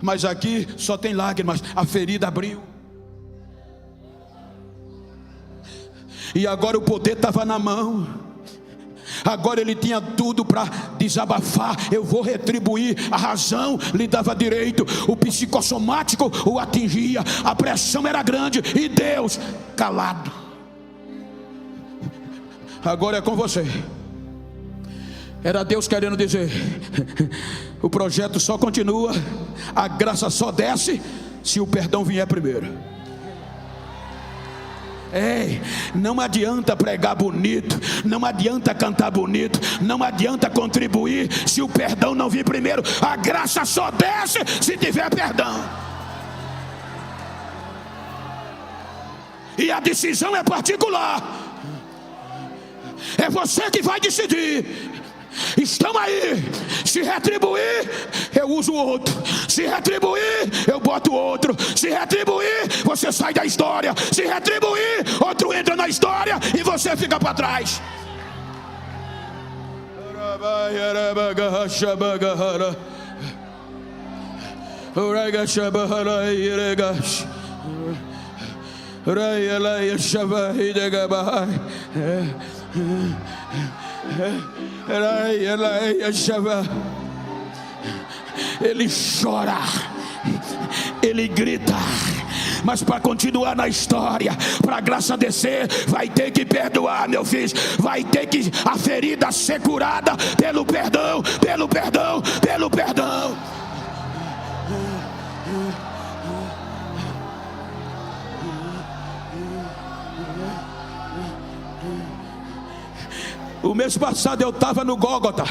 [SPEAKER 3] Mas aqui só tem lágrimas. A ferida abriu. E agora o poder estava na mão. Agora ele tinha tudo para desabafar. Eu vou retribuir. A razão lhe dava direito, o psicossomático o atingia, a pressão era grande e Deus calado. Agora é com você. Era Deus querendo dizer: o projeto só continua, a graça só desce se o perdão vier primeiro. Ei, não adianta pregar bonito, não adianta cantar bonito, não adianta contribuir se o perdão não vir primeiro. A graça só desce se tiver perdão. E a decisão é particular. É você que vai decidir. Estão aí. Se retribuir, eu uso o outro. Se retribuir, eu boto o outro. Se retribuir, você sai da história. Se retribuir, outro entra na história e você fica para trás. Ele chora, ele grita, mas para continuar na história, para a graça descer, vai ter que perdoar, meu filho. Vai ter que a ferida ser curada pelo perdão, pelo perdão, pelo perdão. O mês passado eu estava no Gólgota,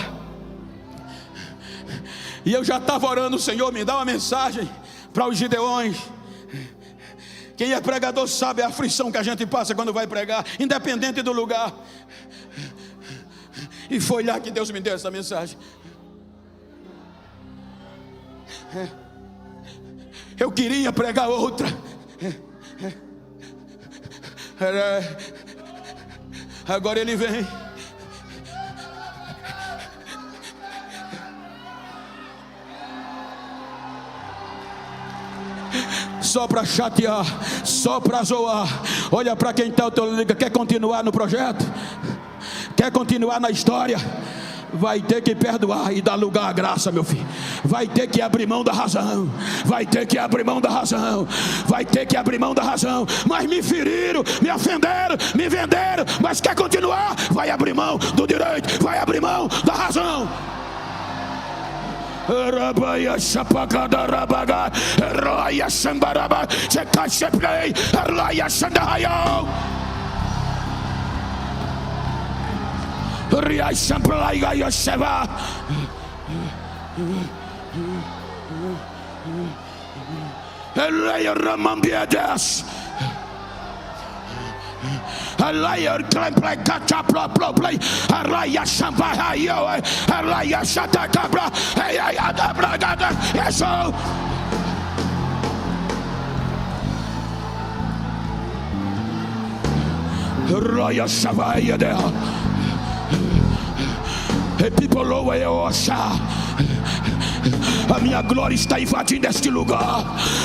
[SPEAKER 3] e eu já estava orando: Senhor, me dá uma mensagem para os gideões. Quem é pregador sabe a aflição que a gente passa quando vai pregar, independente do lugar. E foi lá que Deus me deu essa mensagem. Eu queria pregar outra. Agora ele vem. Só para chatear, só para zoar. Olha para quem está ao teu lado: quer continuar no projeto? Quer continuar na história? Vai ter que perdoar e dar lugar à graça, meu filho. Vai ter que abrir mão da razão. Vai ter que abrir mão da razão. Vai ter que abrir mão da razão. Mas me feriram, me ofenderam, me venderam. Mas quer continuar? Vai abrir mão do direito. Vai abrir mão da razão. Rabaya Shapagada Rabaga, Raya Sambaraba, Chekasheplay, Raya Sandahayo, Ria Samplaya Yoseva, Raya Ramambiadas. A liar claim play catch up play a raya shampahayo a raya shatakabra ayadabra yes raya shavaya there e people over osha. A minha glória está invadindo este lugar.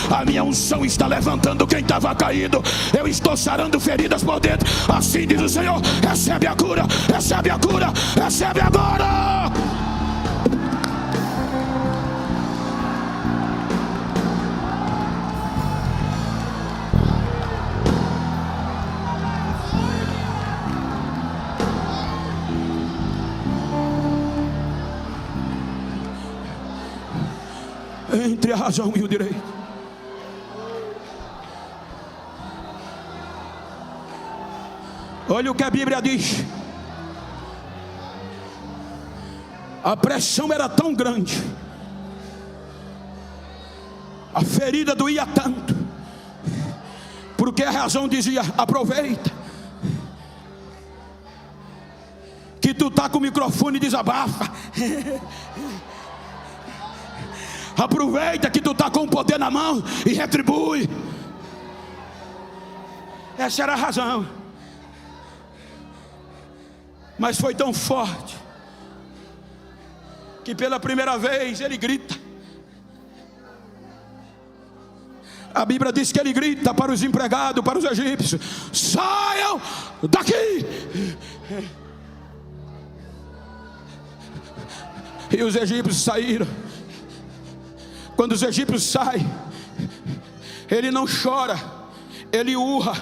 [SPEAKER 3] A minha unção está levantando quem estava caído. Eu estou sarando feridas por dentro. Assim diz o Senhor. Recebe a cura, recebe a cura, recebe agora. Entre a razão e o direito. Olha o que a Bíblia diz. A pressão era tão grande, a ferida doía tanto, porque a razão dizia: aproveita que tu tá com o microfone e desabafa. Aproveita que tu está com o poder na mão e retribui. Essa era a razão. Mas foi tão forte que pela primeira vez ele grita. A Bíblia diz que ele grita para os empregados, para os egípcios: saiam daqui. E os egípcios saíram. Quando os egípcios saem, ele não chora, ele urra,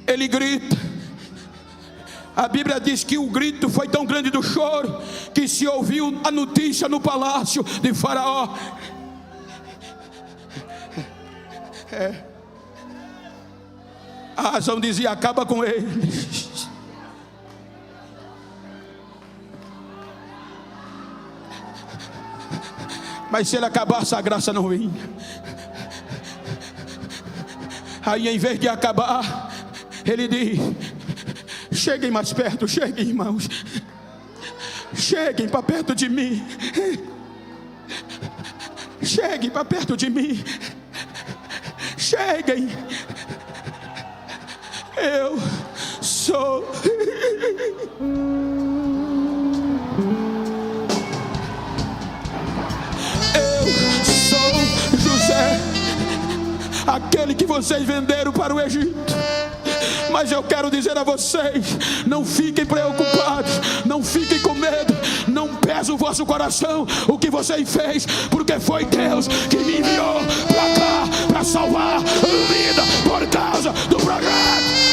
[SPEAKER 3] ele grita. A Bíblia diz que o grito foi tão grande do choro que se ouviu a notícia no palácio de Faraó. A razão dizia: acaba com ele. Mas se ele acabasse, a graça não vinha. Aí, em vez de acabar, ele diz: cheguem mais perto, cheguem, irmãos, cheguem para perto de mim, cheguem para perto de mim, cheguem. Eu sou. Aquele que vocês venderam para o Egito. Mas eu quero dizer a vocês: não fiquem preocupados, não fiquem com medo, não pese o vosso coração o que vocês fez, porque foi Deus que me enviou para cá para salvar vida por causa do projeto.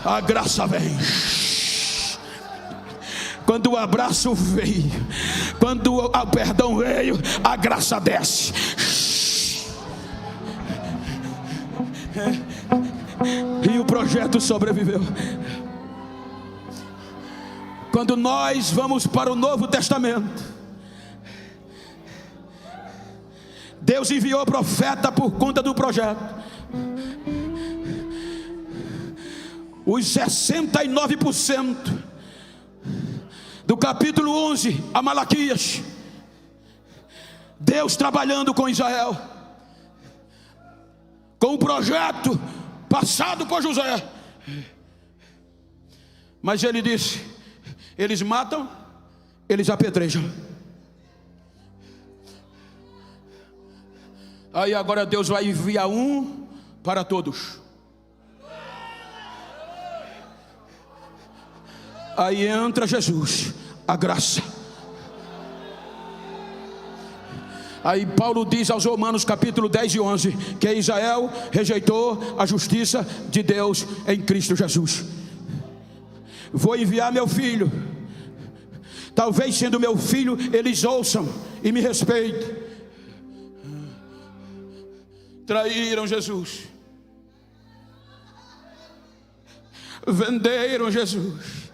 [SPEAKER 3] A graça vem. Quando o abraço veio, quando o perdão veio, a graça desce. E o projeto sobreviveu. Quando nós vamos para o Novo Testamento, Deus enviou profeta por conta do projeto. Os 69% do capítulo 11 a Malaquias, Deus trabalhando com Israel, com o projeto passado por José. Mas ele disse: eles matam, eles apedrejam. Aí agora Deus vai enviar um para todos. Aí entra Jesus, a graça. Aí Paulo diz aos Romanos capítulo 10 e 11 que Israel rejeitou a justiça de Deus em Cristo Jesus. Vou enviar meu filho. Talvez sendo meu filho eles ouçam e me respeitem. Traíram Jesus, venderam Jesus,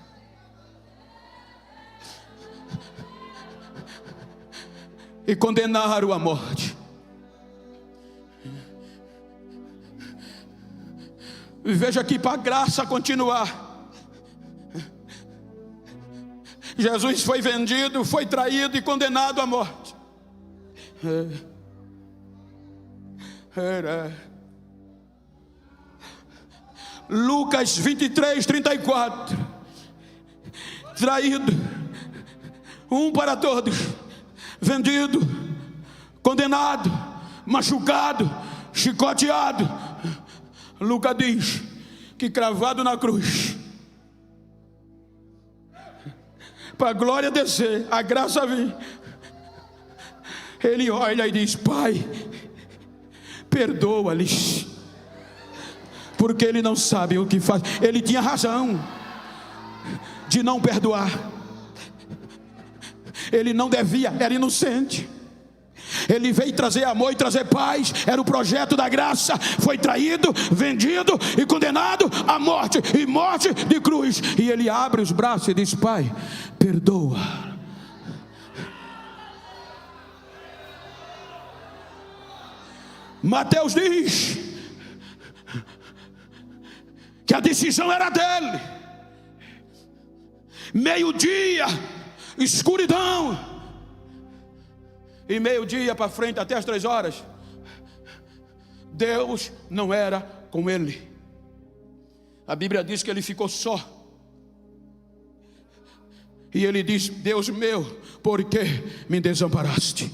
[SPEAKER 3] e condenaram à morte. E veja aqui, para a graça continuar, Jesus foi vendido, foi traído e condenado à morte. Lucas 23, 34. Traído, um para todos, vendido, condenado, machucado, chicoteado. Lucas diz que cravado na cruz, para a glória descer, a graça vir, ele olha e diz: Pai, perdoa-lhes, porque ele não sabe o que faz. Ele tinha razão de não perdoar. Ele não devia, era inocente. Ele veio trazer amor e trazer paz. Era o projeto da graça. Foi traído, vendido e condenado à morte, e morte de cruz. E ele abre os braços e diz: Pai, perdoa. Mateus diz que a decisão era dele. Meio-dia, escuridão, e meio-dia para frente até as 3 horas, Deus não era com ele. A Bíblia diz que ele ficou só. E ele diz: Deus meu, por que me desamparaste?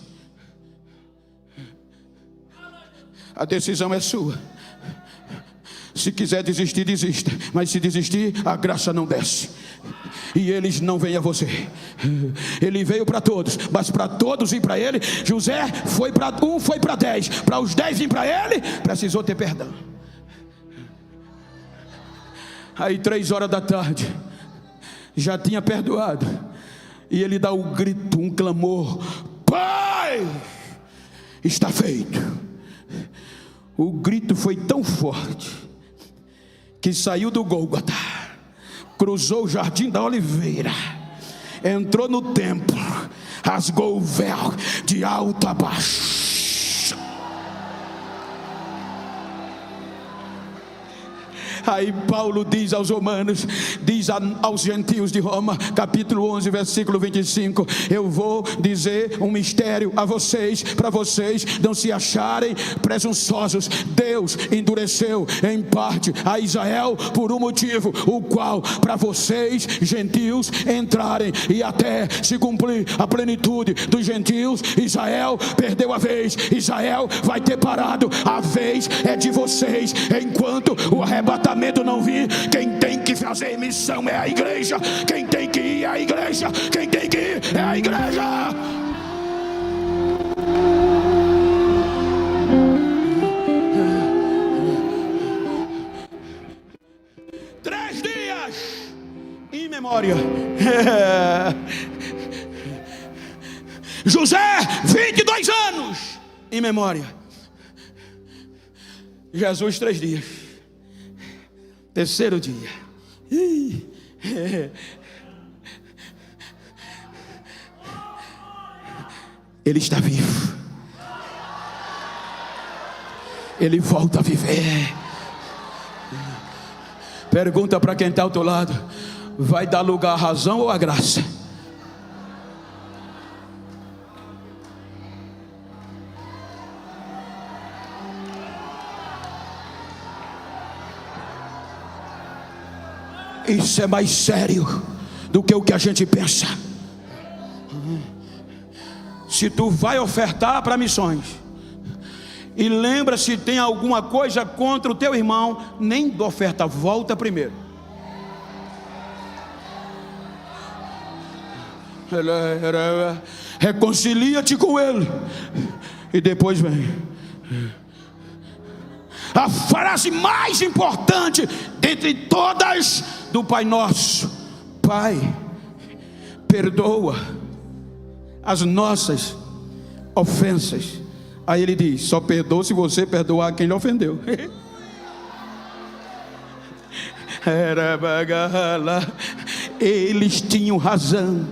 [SPEAKER 3] A decisão é sua. Se quiser desistir, desista. Mas se desistir, a graça não desce. E eles não vêm a você. Ele veio para todos, mas para todos ir para ele, José foi para um, foi para 10. Para os 10 vir para ele, precisou ter perdão. Aí 3 horas da tarde, já tinha perdoado, e ele dá um grito, um clamor: Pai, está feito. O grito foi tão forte que saiu do Gólgota, cruzou o Jardim da Oliveira, entrou no templo, rasgou o véu de alto a baixo. Aí Paulo diz aos romanos, diz aos gentios de Roma, capítulo 11, versículo 25: eu vou dizer um mistério a vocês, para vocês não se acharem presunçosos. Deus endureceu em parte a Israel por um motivo, o qual para vocês gentios entrarem, e até se cumprir a plenitude dos gentios, Israel perdeu a vez. Israel vai ter parado, a vez é de vocês. Enquanto o arrebatamento não vir, quem tem que fazer missão é a igreja. Quem tem que ir é a igreja. Quem tem que ir é a igreja. Três dias em memória. José, 22 anos em memória. Jesus, 3 dias. Terceiro dia. Ele está vivo. Ele volta a viver. Pergunta para quem está ao teu lado: vai dar lugar à razão ou à graça? Isso é mais sério do que o que a gente pensa. Se tu vai ofertar para missões, e lembra, se tem alguma coisa contra o teu irmão, nem da oferta, volta primeiro. Reconcilia-te com ele. E depois vem a frase mais importante dentre todas do Pai Nosso: Pai, perdoa as nossas ofensas. Aí ele diz: só perdoa se você perdoar quem lhe ofendeu. Eles tinham razão,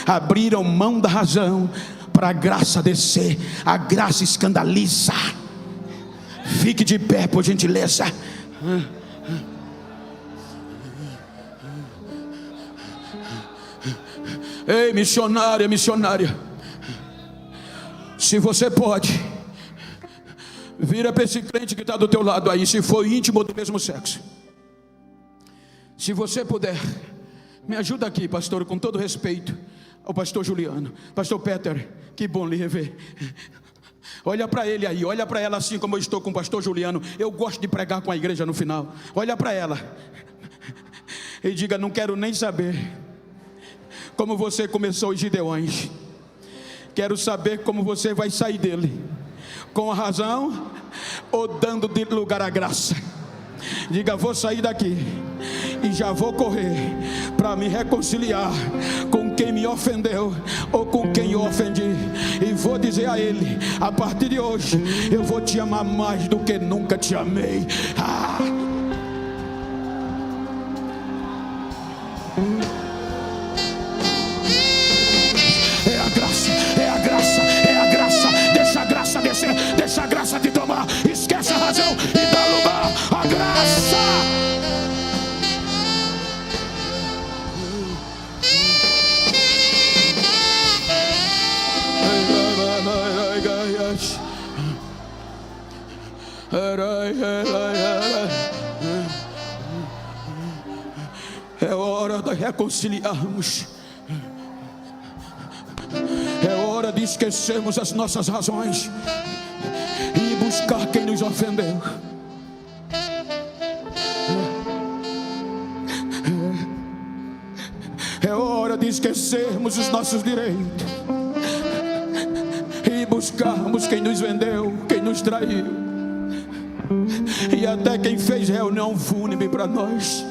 [SPEAKER 3] abriram mão da razão para a graça descer. A graça escandaliza. Fique de pé, por gentileza. Ei, missionária, missionária, se você pode, vira para esse crente que está do teu lado aí, se for íntimo do mesmo sexo. Se você puder, me ajuda aqui, pastor, com todo respeito ao pastor Juliano. Pastor Peter, que bom lhe rever. Olha para ele aí, olha para ela assim como eu estou com o pastor Juliano. Eu gosto de pregar com a igreja no final. Olha para ela e diga: não quero nem saber como você começou os Gideões. Quero saber como você vai sair dele, com a razão ou dando de lugar à graça. Diga: vou sair daqui e já vou correr para me reconciliar com quem me ofendeu ou com quem eu ofendi, e vou dizer a ele: a partir de hoje eu vou te amar mais do que nunca te amei. É a graça, é a graça, é a graça. Deixa a graça descer, deixa a graça te tomar. Esquece a razão e dá lugar à graça. É hora de reconciliarmos. É hora de esquecermos as nossas razões e buscar quem nos ofendeu. É hora de esquecermos os nossos direitos e buscarmos quem nos vendeu, quem nos traiu, e até quem fez reunião fúnebre para nós.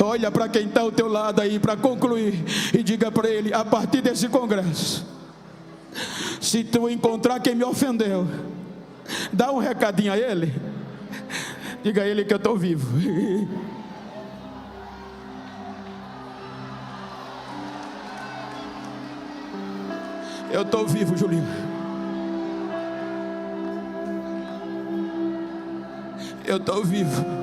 [SPEAKER 3] Olha para quem está ao teu lado aí, para concluir, e diga para ele: a partir desse congresso, se tu encontrar quem me ofendeu, dá um recadinho a ele. Diga a ele que eu estou vivo. Eu estou vivo, Julinho. Eu estou vivo.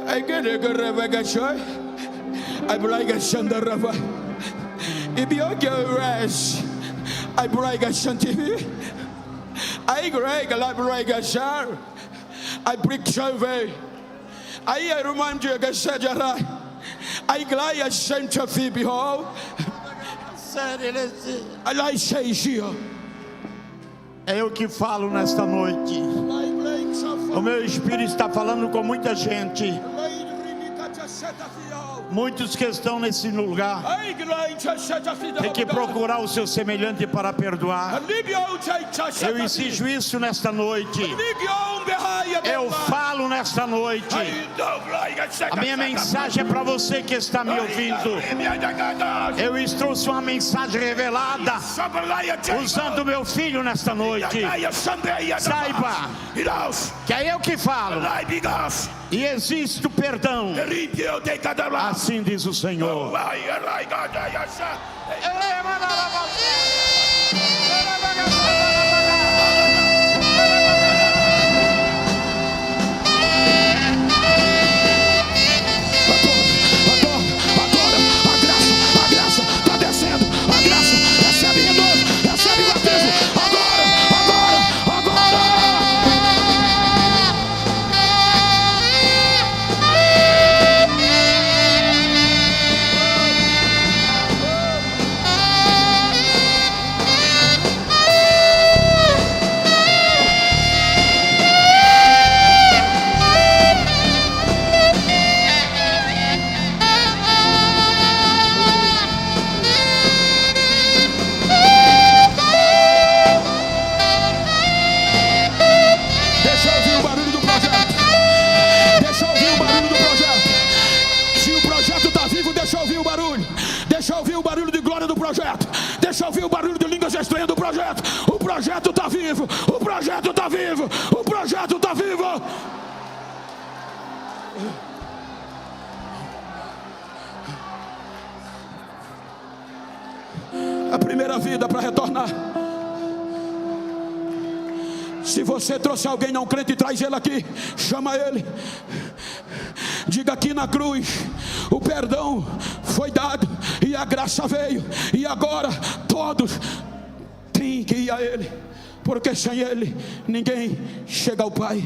[SPEAKER 3] I get a good revelation. I break a shandarava. If you get rest, I break a shantivi. I break a break a shar. I break survey. I remind you that Sajara. I glide a shantivi behold. I like say here.
[SPEAKER 4] É eu que falo nesta noite. O meu espírito está falando com muita gente. Muitos que estão nesse lugar tem que procurar o seu semelhante para perdoar. Eu exijo isso nesta noite. Eu falo nesta noite. A minha mensagem é para você que está me ouvindo. Eu trouxe uma mensagem revelada usando meu filho nesta noite. Saiba que é eu que falo e existe o perdão. Assim diz o Senhor. projeto. Deixa eu ouvir o barulho de línguas estranhas do projeto. O projeto está vivo. O projeto está vivo. O projeto está vivo. A primeira vida para retornar. Se você trouxe alguém não crente, traz ele aqui, chama ele. Diga: aqui na cruz o perdão foi dado e a graça veio, e agora todos têm que ir a ele, porque sem ele ninguém chega ao Pai.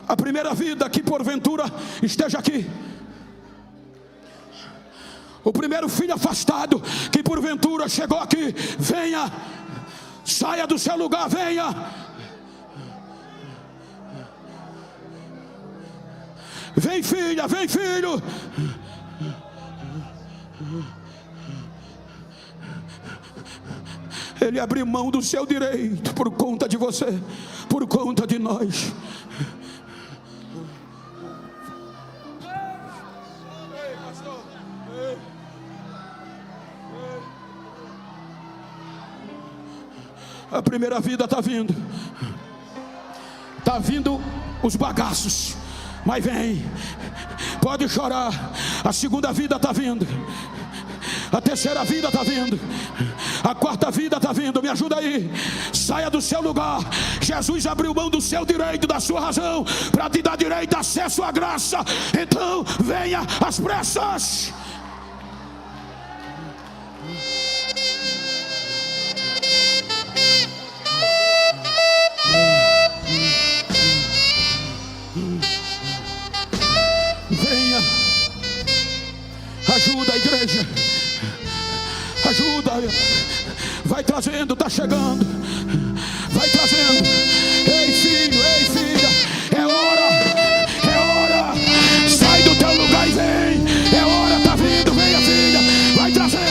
[SPEAKER 4] A primeira vida que porventura esteja aqui, o primeiro filho afastado que porventura chegou aqui, venha, saia do seu lugar, venha. Vem, filha, vem, filho. Ele abriu mão do seu direito por conta de você, por conta de nós. A primeira vida está vindo. Está vindo os bagaços, mas vem. Pode chorar. A segunda vida está vindo. A terceira vida está vindo. A quarta vida está vindo. Me ajuda aí. Saia do seu lugar. Jesus abriu mão do seu direito, da sua razão, para te dar direito, acesso à graça. Então venha às pressas. Venha, ajuda a igreja, ajuda, vai trazendo, está chegando, vai trazendo. Ei filho, ei filha, é hora, sai do teu lugar e vem, é hora, está vindo, venha filha, vai trazendo.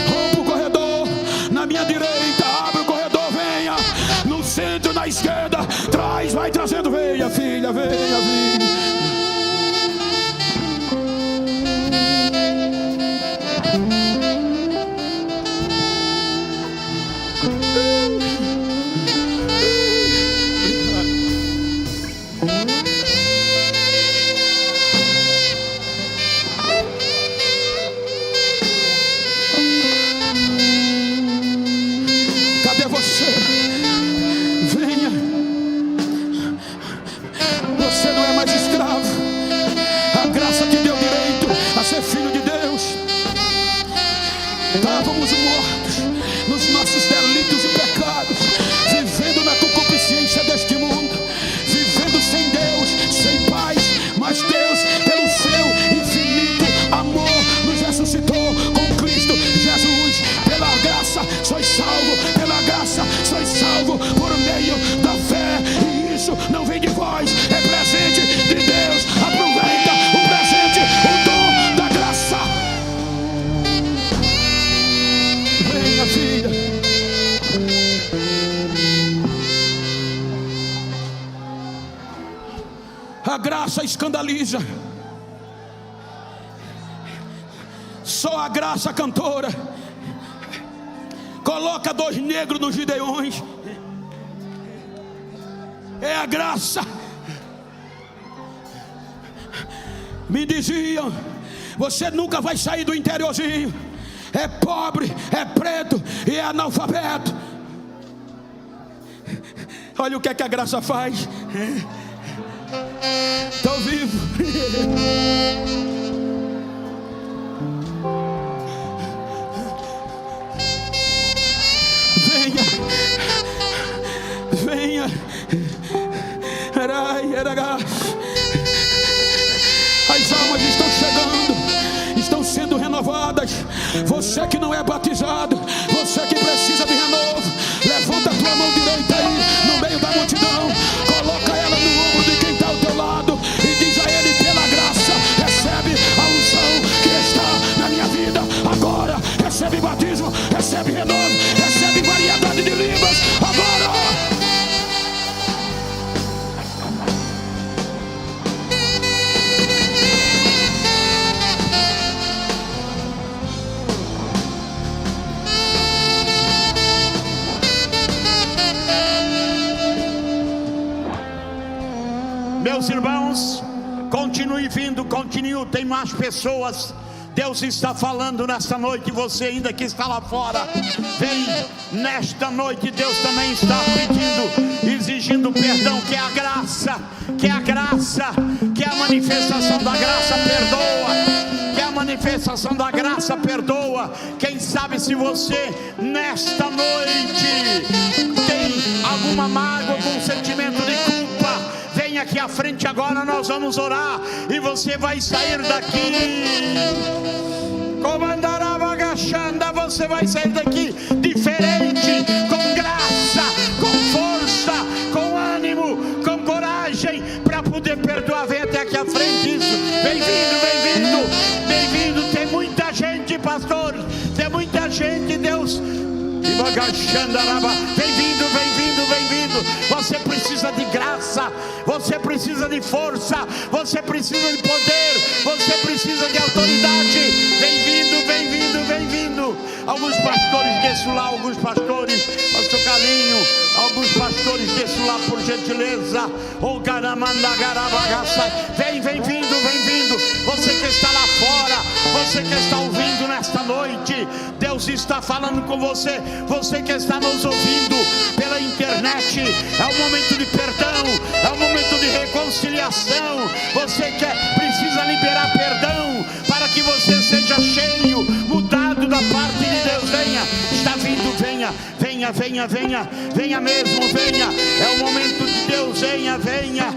[SPEAKER 4] Rompa o corredor na minha direita, abre o corredor, venha no centro, na esquerda, traz, vai trazendo, venha filha, venha filha. Estávamos mortos nos nossos delitos e pecados, vivendo na concupiscência deste mundo, vivendo sem Deus, sem paz. Mas Deus, pelo seu infinito amor, nos ressuscitou com Cristo Jesus. Pela graça sois salvo, pela graça sois salvo por meio da fé. E isso não vem de vós, é presente de Deus. Aproveita o presente, o dom da graça. Filha, a graça escandaliza. Só a graça cantora coloca 2 negros nos Gideões. É a graça. Me diziam: você nunca vai sair do interiorzinho. É pobre, é preto e é analfabeto. Olha o que é que a graça faz. Estou vivo. Venha, venha. As almas estão chegando, estão sendo renovadas. Você que não é batizado, você que precisa de renovo, levanta a tua mão direita aí no meio da multidão, coloca ela no ombro de quem está ao teu lado e diz a ele: pela Continue vindo, continue. Tem mais pessoas. Deus está falando nesta noite, você ainda que está lá fora, vem nesta noite. Deus também está pedindo, exigindo perdão, que é a graça, que é a graça, que é a manifestação da graça perdoa, que é a manifestação da graça perdoa. Quem sabe se você nesta noite tem alguma mágoa, algum sentimento de culpa, vem aqui à frente agora, nós vamos orar e você vai sair daqui. Comandará bagachanda, você vai sair daqui diferente, com graça, com força, com ânimo, com coragem, para poder perdoar. Vem até aqui à frente, isso. Bem-vindo, bem-vindo, bem-vindo. Tem muita gente, pastor, tem muita gente, Deus. E bagachandaraba, bem-vindo, bem-vindo, bem-vindo. Você precisa de graça, você precisa de força, você precisa de poder, você precisa de autoridade. Bem-vindo, bem-vindo, bem-vindo. Alguns pastores desçam lá, alguns pastores, pastor Calinho, alguns pastores desçam lá, por gentileza. O Garamandagarabagaça, vem, bem-vindo, bem-vindo. Você que está lá fora, você que está ouvindo nesta noite, Deus está falando com você. Você que está nos ouvindo pela internet, é o momento de perdão, é o momento de reconciliação. Você que precisa liberar perdão para que você seja cheio, mudado da parte de Deus. Venha, está vindo, venha, venha, venha, venha, venha mesmo, venha. É o momento de Deus, venha, venha.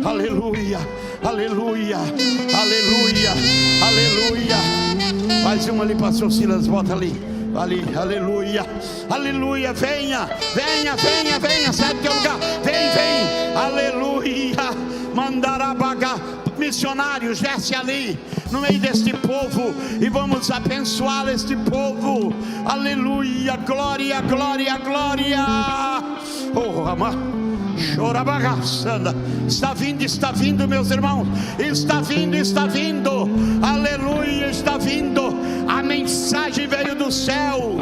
[SPEAKER 4] Aleluia, aleluia, aleluia, aleluia. Mais uma ali, pastor Silas, bota ali. Ali, aleluia, aleluia, venha, venha, venha, venha, sai do teu lugar, vem, vem, aleluia. Mandarabaga, missionários, desce ali no meio deste povo e vamos abençoar este povo. Aleluia, glória, glória, glória. Oh, amado, está vindo, meus irmãos, está vindo, aleluia, está vindo. A mensagem veio do céu,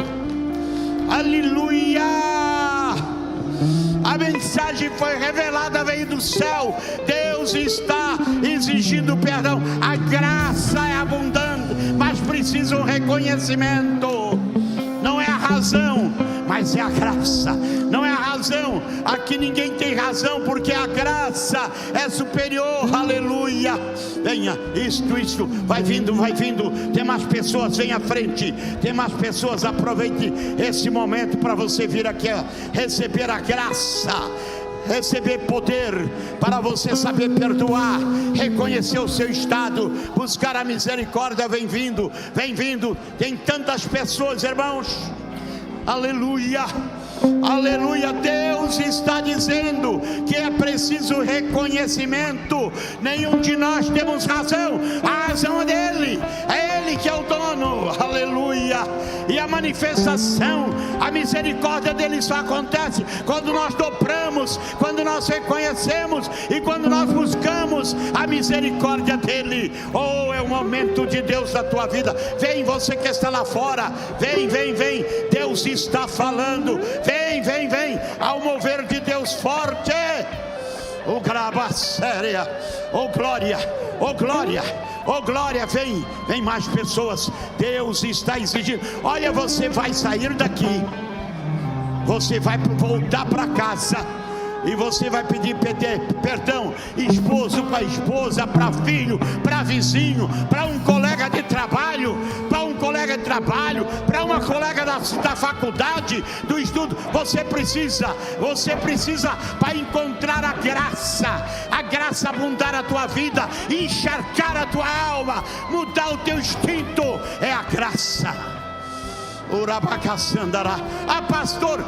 [SPEAKER 4] aleluia. A mensagem foi revelada, veio do céu. Deus está exigindo perdão. A graça é abundante, mas precisa um reconhecimento. Não é a razão, mas é a graça. Não é a razão, aqui ninguém tem razão, porque a graça é superior, aleluia. Venha, isto, vai vindo, tem mais pessoas, vem à frente, tem mais pessoas, aproveite esse momento para você vir aqui receber a graça, receber poder, para você saber perdoar, reconhecer o seu estado, buscar a misericórdia. Vem vindo, tem tantas pessoas, irmãos, aleluia, aleluia. Deus está dizendo que é preciso reconhecimento. Nenhum de nós temos razão, a razão é dele, é ele que é o dono, aleluia. E a manifestação, a misericórdia dele só acontece quando nós dobramos, quando nós reconhecemos e quando nós buscamos a misericórdia dele. Oh, é o momento de Deus na tua vida. Vem, você que está lá fora, vem, Deus está falando, vem, ao mover de Deus forte. Oh, grava séria, oh glória, oh glória, oh glória. Vem mais pessoas, Deus está exigindo. Olha, você vai sair daqui, você vai voltar para casa e você vai pedir perdão, esposo para esposa, para filho, para vizinho, para um colega de trabalho, para uma colega da faculdade, do estudo. Você precisa para encontrar a graça abundar a tua vida, encharcar a tua alma, mudar o teu instinto. É a graça. Urabacaçandará. Ah, pastor,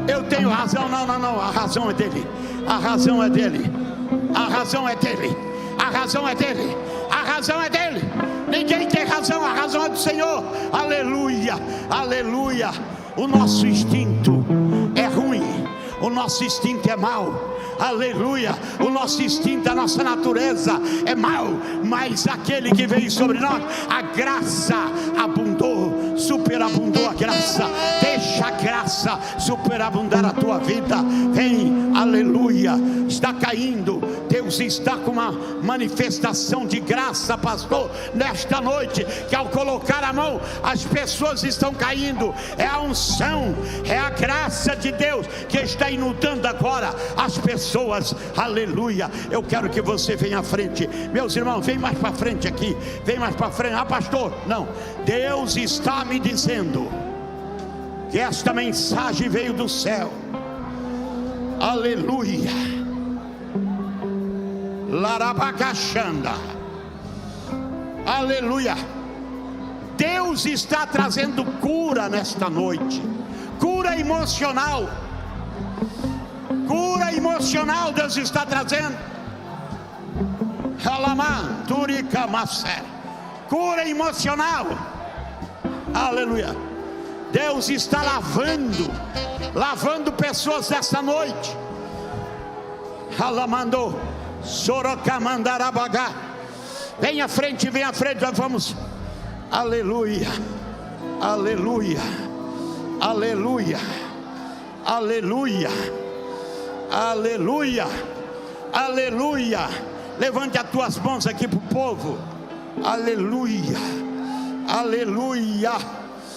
[SPEAKER 4] eu tenho razão. Não, a razão é dele. A razão é dele. Ninguém tem razão, a razão é do Senhor. Aleluia, aleluia. O nosso instinto é ruim, o nosso instinto é mau. Aleluia, o nosso instinto, a nossa natureza é mau, mas aquele que veio sobre nós, a graça abundou superabundou a graça. Deixa a graça superabundar a tua vida. Vem, aleluia. Está caindo. Deus está com uma manifestação de graça, pastor, nesta noite, que ao colocar a mão, as pessoas estão caindo. É a unção, é a graça de Deus que está inundando agora as pessoas. Aleluia. Eu quero que você venha à frente, meus irmãos. Vem mais para frente aqui, vem mais para frente. Ah, pastor, não, Deus está me dizendo que esta mensagem veio do céu. Aleluia. Larabacachanda. Aleluia. Deus está trazendo cura nesta noite. Cura emocional. Cura emocional Deus está trazendo. Alaman, Turica, Massé. Cura emocional. Aleluia. Deus está lavando pessoas esta noite. Alamandou, Sorocamandarabagá. Vem à frente, nós vamos. Aleluia, aleluia, aleluia, aleluia, aleluia, aleluia. Levante as tuas mãos aqui para o povo. Aleluia, aleluia.